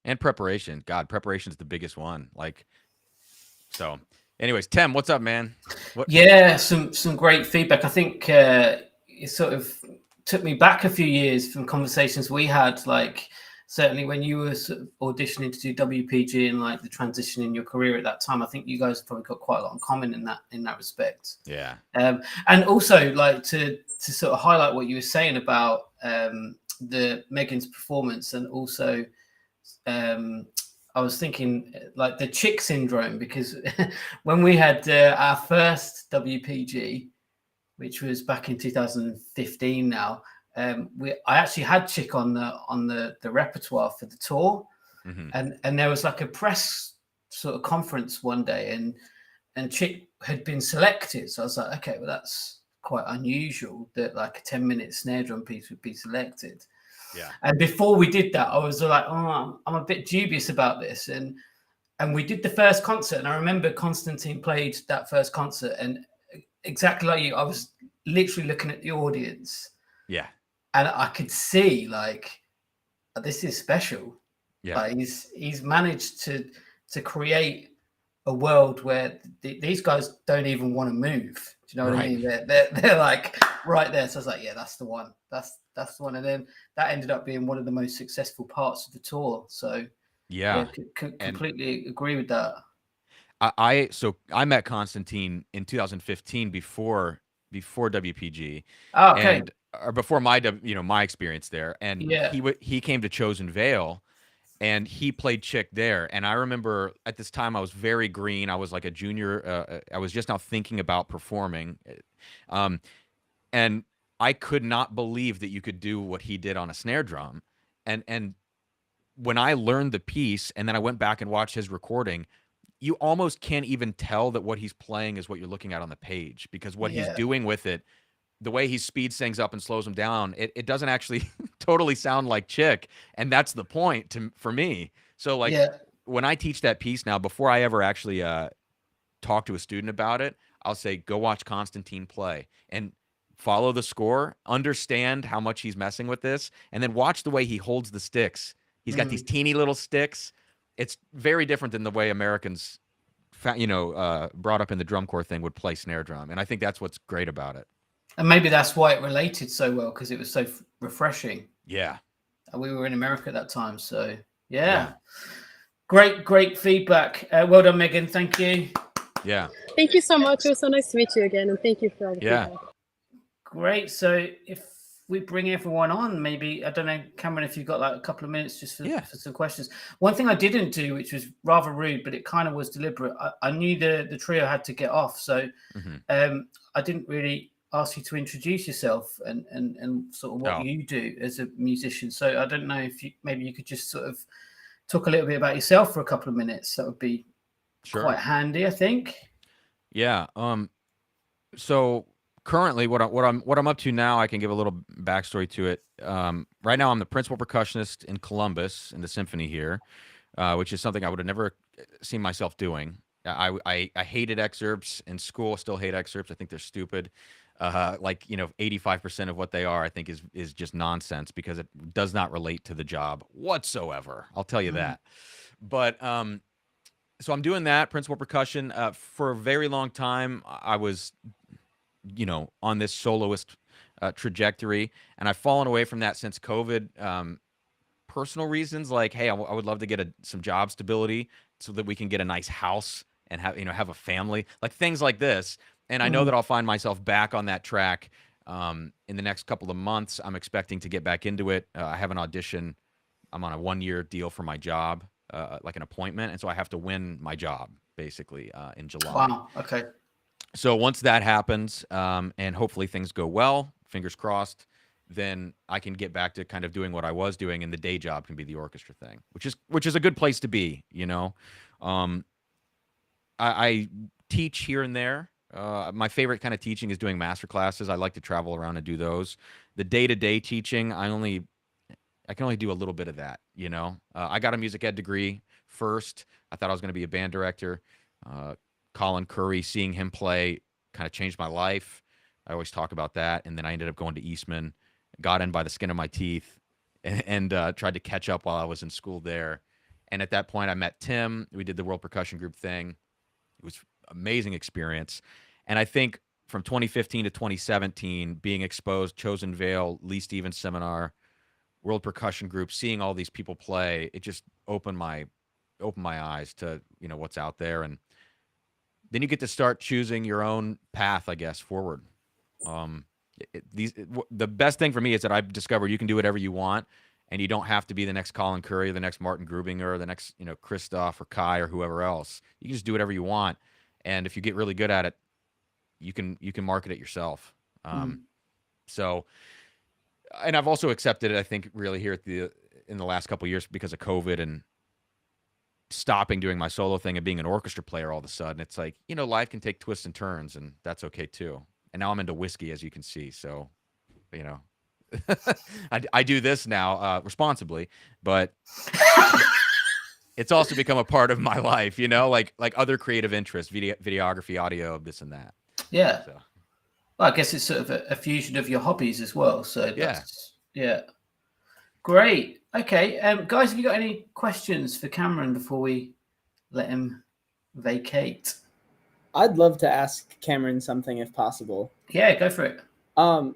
And preparation. God, preparation is the biggest one. Like, so anyways, Tem, what's up, man? Yeah, some great feedback. I think it sort of took me back a few years from conversations we had, like certainly when you were sort of auditioning to do WPG and like the transition in your career at that time. I think you guys have probably got quite a lot in common in that respect. Yeah. And also like to sort of highlight what you were saying about the Megan's performance, and also I was thinking like the chick syndrome, because when we had our first WPG, which was back in 2015 now, I actually had Chick on the repertoire for the tour. Mm-hmm. And there was like a press sort of conference one day, and Chick had been selected. So I was like, okay, well, that's quite unusual that like a 10-minute snare drum piece would be selected. Yeah. And before we did that, I was like, oh, I'm a bit dubious about this. And we did the first concert, and I remember Konstantin played that first concert, and exactly like you, I was literally looking at the audience. Yeah. And I could see like, this is special. Yeah. Like he's managed to create a world where these guys don't even want to move. Do you know what I mean? They're like right there. So I was like, yeah, that's the one. That's the one. And then that ended up being one of the most successful parts of the tour. So yeah, completely agree with that. So I met Konstantin in 2015 before WPG. Oh, okay. Or before my my experience there, and he came to Chosen Vale, and he played Chick there. And I remember at this time I was very green. I was like a junior. I was just now thinking about performing, and I could not believe that you could do what he did on a snare drum. And when I learned the piece, and then I went back and watched his recording, you almost can't even tell that what he's playing is what you're looking at on the page, because what he's doing with it, the way he speeds things up and slows them down, it doesn't actually totally sound like Chick. And that's the point for me. So like when I teach that piece now, before I ever actually talk to a student about it, I'll say, go watch Konstantin play and follow the score, understand how much he's messing with this, and then watch the way he holds the sticks. He's got these teeny little sticks. It's very different than the way Americans, brought up in the drum corps thing would play snare drum. And I think that's what's great about it. And maybe that's why it related so well, because it was so refreshing. Yeah. And we were in America at that time. So, yeah. Great feedback. Well done, Megan. Thank you. Yeah. Thank you so much. It was so nice to meet you again. And thank you for all the feedback. Great. So if we bring everyone on, maybe, I don't know, Cameron, if you've got like a couple of minutes just for some questions. One thing I didn't do, which was rather rude, but it kind of was deliberate. I knew the trio had to get off. So I didn't really ask you to introduce yourself and sort of what you do as a musician. So I don't know if maybe you could just sort of talk a little bit about yourself for a couple of minutes. That would be quite handy, I think. Yeah. So currently what I'm up to now, I can give a little backstory to it. Right now I'm the principal percussionist in Columbus in the symphony here, which is something I would have never seen myself doing. I hated excerpts in school, still hate excerpts. I think they're stupid. 85% of what they are, I think is just nonsense, because it does not relate to the job whatsoever. I'll tell you that. But so I'm doing that, principal percussion. For a very long time, I was, on this soloist trajectory, and I've fallen away from that since COVID. Personal reasons, like, hey, I would love to get some job stability so that we can get a nice house and have a family, like things like this. And I know that I'll find myself back on that track in the next couple of months. I'm expecting to get back into it. I have an audition. I'm on a 1-year deal for my job, like an appointment. And so I have to win my job, basically, in July. Wow. Okay. So once that happens, and hopefully things go well, fingers crossed, then I can get back to kind of doing what I was doing, and the day job can be the orchestra thing, which is a good place to be, I teach here and there. My favorite kind of teaching is doing master classes. I like to travel around and do those. The day-to-day teaching, I can only do a little bit of that, I got a music ed degree first. I thought I was going to be a band director. Colin Curry, seeing him play kind of changed my life. I always talk about that. And then I ended up going to Eastman, got in by the skin of my teeth, and tried to catch up while I was in school there. And at that point, I met Tim. We did the World Percussion Group thing. It was an amazing experience. And I think from 2015 to 2017, being exposed, Chosen Vale, Lee Stevens Seminar, World Percussion Group, seeing all these people play, it just opened my eyes to, what's out there. And then you get to start choosing your own path, I guess, forward. The best thing for me is that I've discovered you can do whatever you want, and you don't have to be the next Colin Curry, or the next Martin Grubinger, or the next, Christoph or Kai or whoever else. You can just do whatever you want. And if you get really good at it, you can market it yourself. So, and I've also accepted it, I think, really here in the last couple of years, because of COVID and stopping doing my solo thing and being an orchestra player all of a sudden. It's like, life can take twists and turns, and that's okay too. and now I'm into whiskey, as you can see. So, you know, I do this now responsibly, but it's also become a part of my life, you know, like other creative interests, videography, audio, this and that. Yeah. So. Well, I guess it's sort of a fusion of your hobbies as well. So yeah. Great. Okay. Guys, have you got any questions for Cameron before we let him vacate? I'd love to ask Cameron something if possible. Yeah, go for it.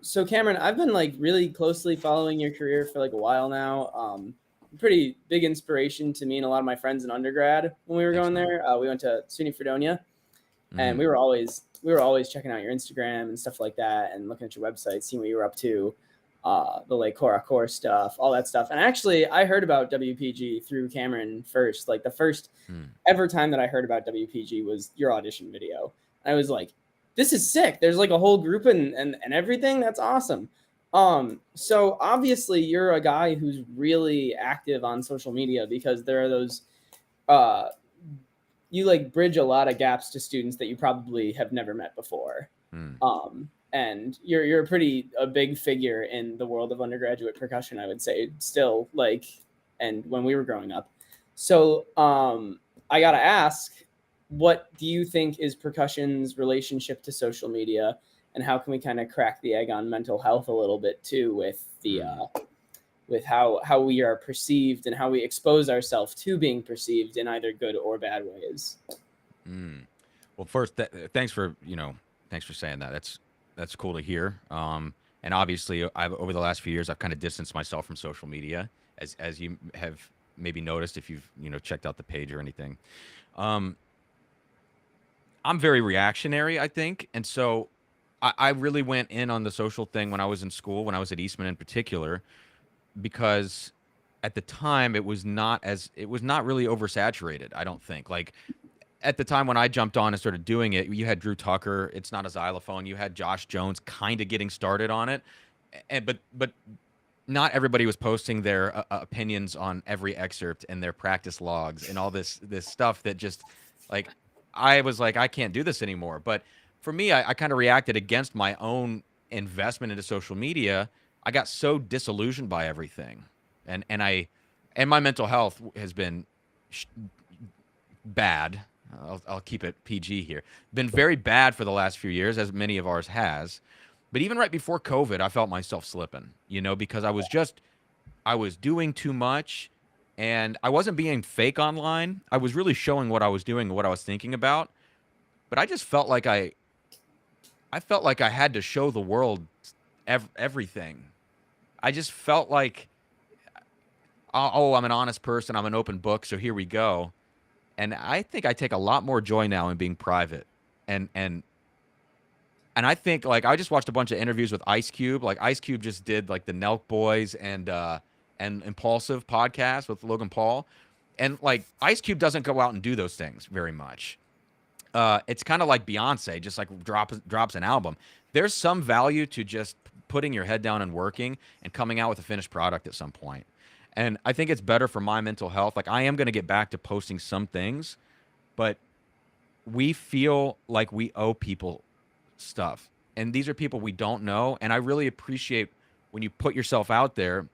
So Cameron, I've been like really closely following your career for like a while now. Pretty big inspiration to me and a lot of my friends in undergrad when we were going there. We went to SUNY Fredonia, and we were always checking out your Instagram and stuff like that, and looking at your website, seeing what you were up to, the like core stuff, all that stuff. And actually, I heard about WPG through Cameron first. Like the first ever time that I heard about WPG was your audition video. I was like, this is sick. There's like a whole group and everything. That's awesome. So obviously you're a guy who's really active on social media, because there are those, you like bridge a lot of gaps to students that you probably have never met before. And you're a big figure in the world of undergraduate percussion, I would say, still, like, and when we were growing up. So I got to ask, what do you think is percussion's relationship to social media, and how can we kind of crack the egg on mental health a little bit too, with the with how we are perceived and how we expose ourselves to being perceived in either good or bad ways? Well, first, thanks for saying that. That's cool to hear. And obviously, over the last few years, I've kind of distanced myself from social media, as you have maybe noticed if you've checked out the page or anything. I'm very reactionary, I think. And so I really went in on the social thing when I was in school, when I was at Eastman in particular, because at the time it was not really oversaturated, I don't think. Like at the time when I jumped on and started doing it, you had Drew Tucker, It's Not a Xylophone. You had Josh Jones kind of getting started on it. But not everybody was posting their opinions on every excerpt and their practice logs and all this stuff that just, like, I was like, I can't do this anymore. But for me, I kind of reacted against my own investment into social media. I got so disillusioned by everything. And my mental health has been bad. I'll keep it PG here. Been very bad for the last few years, as many of ours has. But even right before COVID, I felt myself slipping, because I was doing too much, and I wasn't being fake online. I was really showing what I was doing and what I was thinking about. But I just felt like I had to show the world everything. I just felt like, oh, I'm an honest person. I'm an open book. So here we go. And I think I take a lot more joy now in being private. And I think, like, I just watched a bunch of interviews with Ice Cube. Like, Ice Cube just did like the Nelk Boys and Impulsive podcast with Logan Paul. And like, Ice Cube doesn't go out and do those things very much. It's kind of like Beyonce, just like drops an album. There's some value to just putting your head down and working and coming out with a finished product at some point. And I think it's better for my mental health. Like, I am going to get back to posting some things, but we feel like we owe people stuff. And these are people we don't know. And I really appreciate when you put yourself out there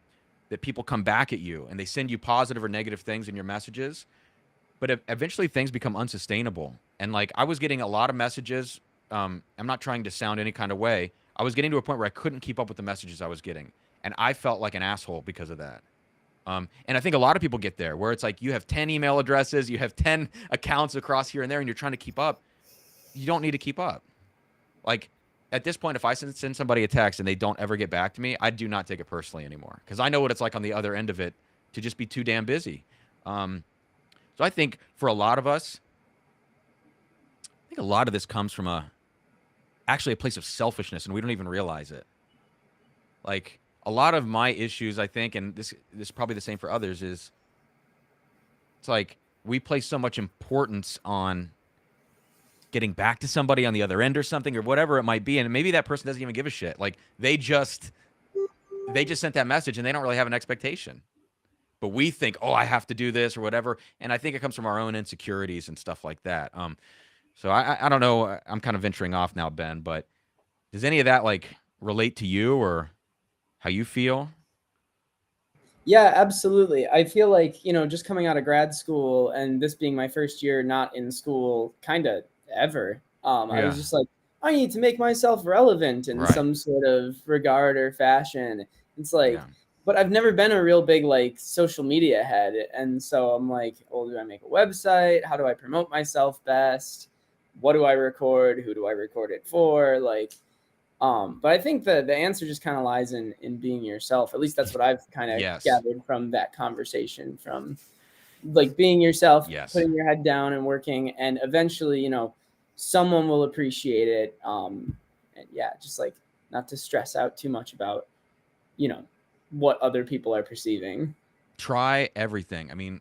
that people come back at you and they send you positive or negative things in your messages. But eventually things become unsustainable. And like, I was getting a lot of messages. I'm not trying to sound any kind of way. I was getting to a point where I couldn't keep up with the messages I was getting. And I felt like an asshole because of that. And I think a lot of people get there, where it's like you have 10 email addresses, you have 10 accounts across here and there, and you're trying to keep up. You don't need to keep up. Like, at this point, if I send somebody a text and they don't ever get back to me, I do not take it personally anymore, because I know what it's like on the other end of it to just be too damn busy. So I think for a lot of us, I think a lot of this comes from actually a place of selfishness, and we don't even realize it. Like, a lot of my issues, I think, and this is probably the same for others, is it's like we place so much importance on getting back to somebody on the other end or something, or whatever it might be, and maybe that person doesn't even give a shit. Like, they just sent that message and they don't really have an expectation. But we think, oh, I have to do this or whatever. And I think it comes from our own insecurities and stuff like that. So I don't know. I'm kind of venturing off now, Ben, but Does any of that like relate to you or how you feel? Yeah, absolutely. I feel like, just coming out of grad school and this being my first year not in school kind of ever, I was just like, I need to make myself relevant in some sort of regard or fashion. It's like, but I've never been a real big like social media head. And so I'm like, well, do I make a website? How do I promote myself best? What do I record? Who do I record it for? Like, but I think the answer just kind of lies in being yourself. At least that's what I've kind of gathered from that conversation, from like being yourself, putting your head down and working, and eventually, someone will appreciate it. And yeah, just like not to stress out too much about, what other people are perceiving. Try everything. I mean,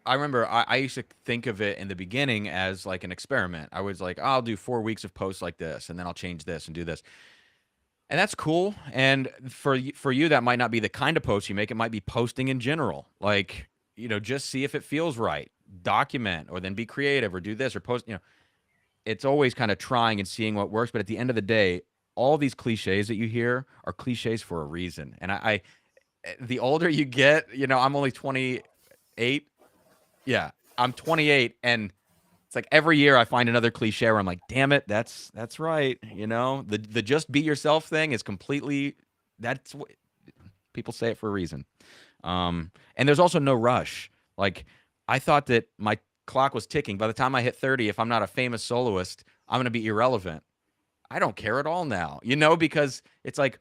I remember I used to think of it in the beginning as like an experiment. I was like, I'll do 4 weeks of posts like this, and then I'll change this and do this. And that's cool. And for you, that might not be the kind of post you make. It might be posting in general. Like, just see if it feels right. Document, or then be creative, or do this, or post. It's always kind of trying and seeing what works. But at the end of the day, all these cliches that you hear are cliches for a reason. And I the older you get, I'm only 28. Yeah, I'm 28, and it's like every year I find another cliche where I'm like, damn it, that's right. The just be yourself thing is completely, that's what people say it for a reason. And there's also no rush. Like, I thought that my clock was ticking. By the time I hit 30, if I'm not a famous soloist, I'm going to be irrelevant. I don't care at all now, because it's like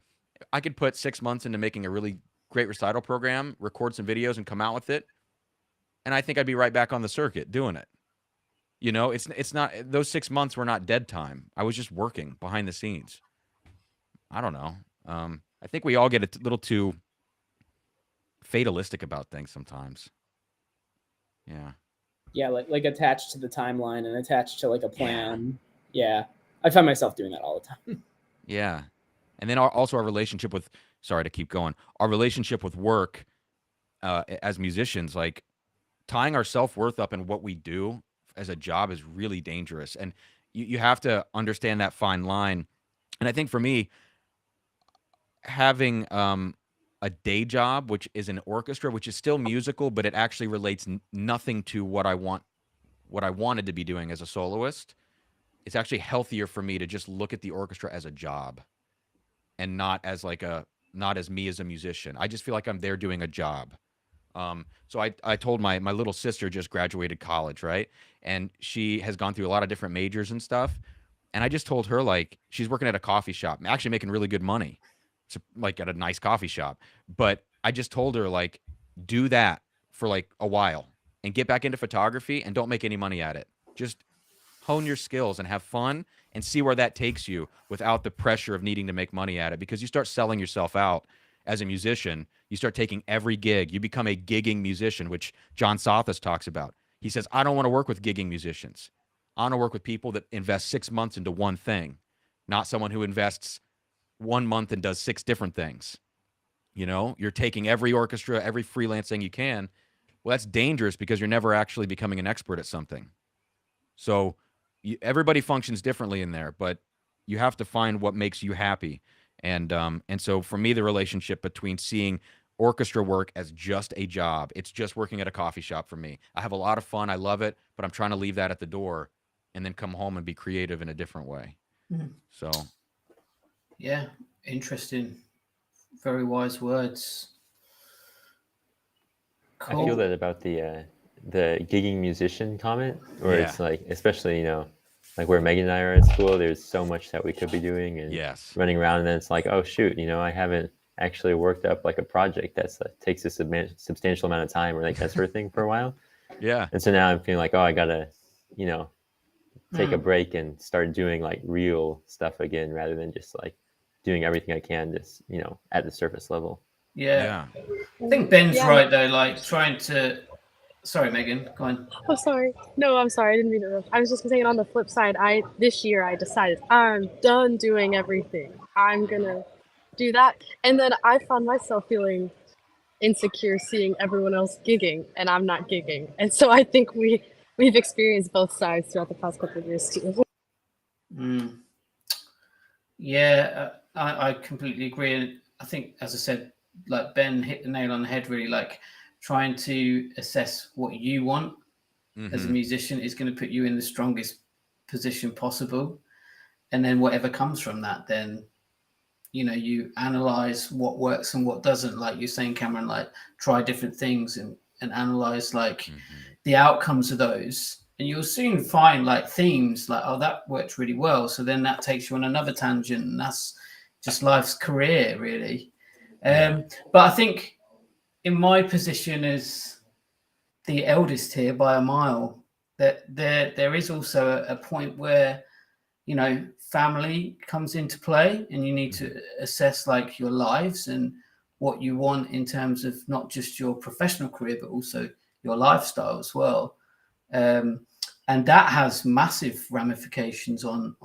I could put 6 months into making a really great recital program, record some videos, and come out with it. And I think I'd be right back on the circuit doing it. It's not, those 6 months were not dead time. I was just working behind the scenes. I don't know. I think we all get a little too fatalistic about things sometimes. Yeah. Yeah, like attached to the timeline and attached to like a plan. Yeah. I find myself doing that all the time. Yeah. And then also our relationship with, sorry to keep going, our relationship with work as musicians, like tying our self-worth up in what we do as a job is really dangerous. And you have to understand that fine line. And I think for me, having a day job, which is an orchestra, which is still musical, but it actually relates nothing to what I wanted to be doing as a soloist, it's actually healthier for me to just look at the orchestra as a job and not as me as a musician. I just feel like I'm there doing a job. So I told my little sister just graduated college, right? And she has gone through a lot of different majors and stuff. And I just told her, like, she's working at a coffee shop, actually making really good money. It's like at a nice coffee shop. But I just told her, like, do that for like a while and get back into photography and don't make any money at it. Just hone your skills and have fun and see where that takes you without the pressure of needing to make money at it. Because you start selling yourself out as a musician, you start taking every gig. You become a gigging musician, which John Sothis talks about. He says, I don't want to work with gigging musicians. I want to work with people that invest 6 months into one thing, not someone who invests 1 month and does 6 different things. You're taking every orchestra, every freelance thing you can. Well, that's dangerous because you're never actually becoming an expert at something. So everybody functions differently in there, but you have to find what makes you happy. And so for me, the relationship between seeing orchestra work as just a job, it's just working at a coffee shop for me. I have a lot of fun. I love it, but I'm trying to leave that at the door and then come home and be creative in a different way. Mm-hmm. So. Yeah. Interesting. Very wise words. Cool. I feel that about the gigging musician comment, where it's like, especially, like where Megan and I are at school, there's so much that we could be doing and running around, and then it's like, oh shoot, I haven't actually worked up like a project that's takes a substantial amount of time or like that sort of thing for a while. Yeah. And so now I'm feeling like, oh, I gotta, take a break and start doing like real stuff again, rather than just like doing everything I can just, at the surface level. Yeah. I think Ben's right though, like trying to. Sorry, Megan, go on. Oh, sorry. No, I'm sorry. I didn't mean to interrupt. I was just saying on the flip side, this year I decided I'm done doing everything. I'm going to do that. And then I found myself feeling insecure seeing everyone else gigging and I'm not gigging. And so I think we've experienced both sides throughout the past couple of years too. Yeah, I completely agree. And I think, as I said, like Ben hit the nail on the head, really, like trying to assess what you want as a musician is going to put you in the strongest position possible. And then whatever comes from that, then, you know, you analyze what works and what doesn't. Like you're saying, Cameron, like try different things and analyze like the outcomes of those. And you'll soon find like themes like, oh, that worked really well. So then that takes you on another tangent, and that's just life's career, really. But I think in my position as the eldest here by a mile, that there is also a point where, you know, family comes into play, and you need to assess like your lives and what you want in terms of not just your professional career, but also your lifestyle as well. And that has massive ramifications on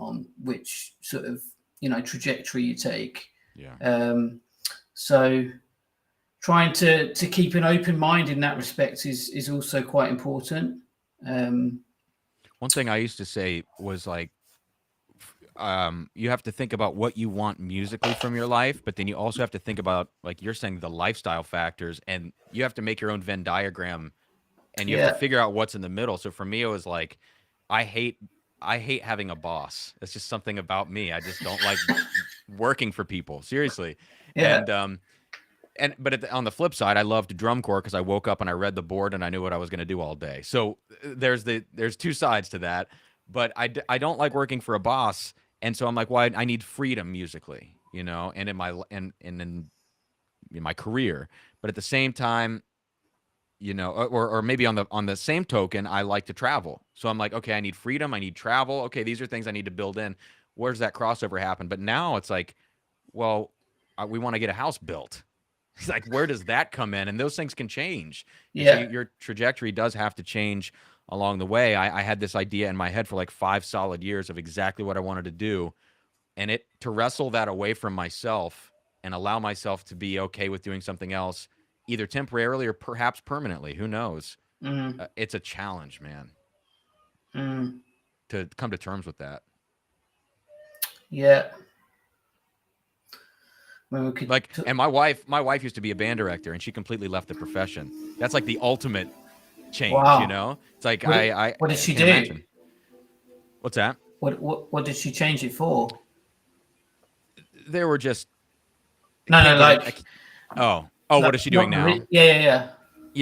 which sort of, you know, trajectory you take. So trying to keep an open mind in that respect is also quite important. One thing I used to say was like, you have to think about what you want musically from your life, but then you also have to think about, like you're saying, the lifestyle factors, and you have to make your own Venn diagram, and you have to figure out what's in the middle. So for me, it was like, I hate having a boss. It's just something about me. I just don't like working for people, seriously. But on the flip side, I loved drum corps because I woke up and I read the board and I knew what I was going to do all day. So there's two sides to that. But I don't like working for a boss, and so I'm like, well, I need freedom musically, you know, and in my career. But at the same time, you know, or maybe on the same token, I like to travel. So I'm like, okay, I need freedom, I need travel. Okay, these are things I need to build in. Where's that crossover happen? But now it's like, well, we want to get a house built. It's like, where does that come in? And those things can change. So your trajectory does have to change along the way. I had this idea in my head for like 5 solid years of exactly what I wanted to do. And to wrestle that away from myself and allow myself to be okay with doing something else, either temporarily or perhaps permanently, who knows? It's a challenge, man, to come to terms with that. Yeah. And my wife used to be a band director, and she completely left the profession. That's like the ultimate change, you know? It's like, what did she do? Imagine. What's that? What did she change it for? There were just what is she doing now? Yeah,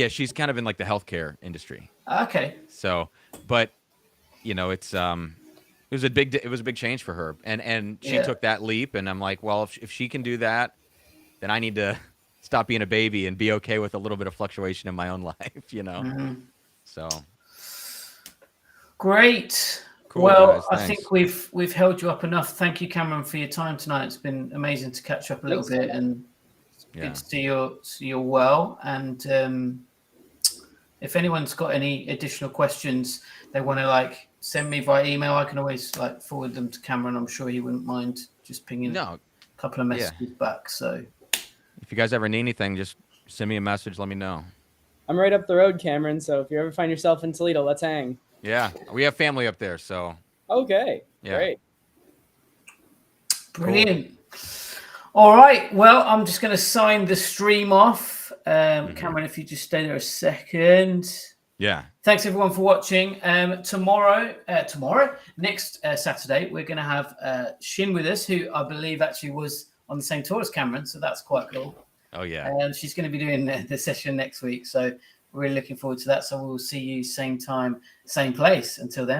she's kind of in like the healthcare industry. Okay. So, but you know, it was a big change for her, and she took that leap, and I'm like, well, if she can do that, then I need to stop being a baby and be okay with a little bit of fluctuation in my own life, you know. So great. Cool, well, guys, I think we've held you up enough. Thank you, Cameron, for your time tonight. It's been amazing to catch up a little bit, and good to see you're well. And if anyone's got any additional questions they want to like send me via email, I can always like forward them to Cameron. I'm sure he wouldn't mind just pinging a couple of messages back. So if you guys ever need anything, just send me a message. Let me know. I'm right up the road, Cameron. So if you ever find yourself in Toledo, let's hang. Yeah, we have family up there. So okay, great, brilliant. Cool. All right. Well, I'm just going to sign the stream off. Cameron, if you just stay there a second. Yeah. Thanks everyone for watching. Tomorrow, next Saturday, we're going to have Shin with us, who I believe actually was on the same tour as Cameron. So that's quite cool. Oh yeah. And she's going to be doing the session next week. So we're really looking forward to that. So we'll see you same time, same place. Until then.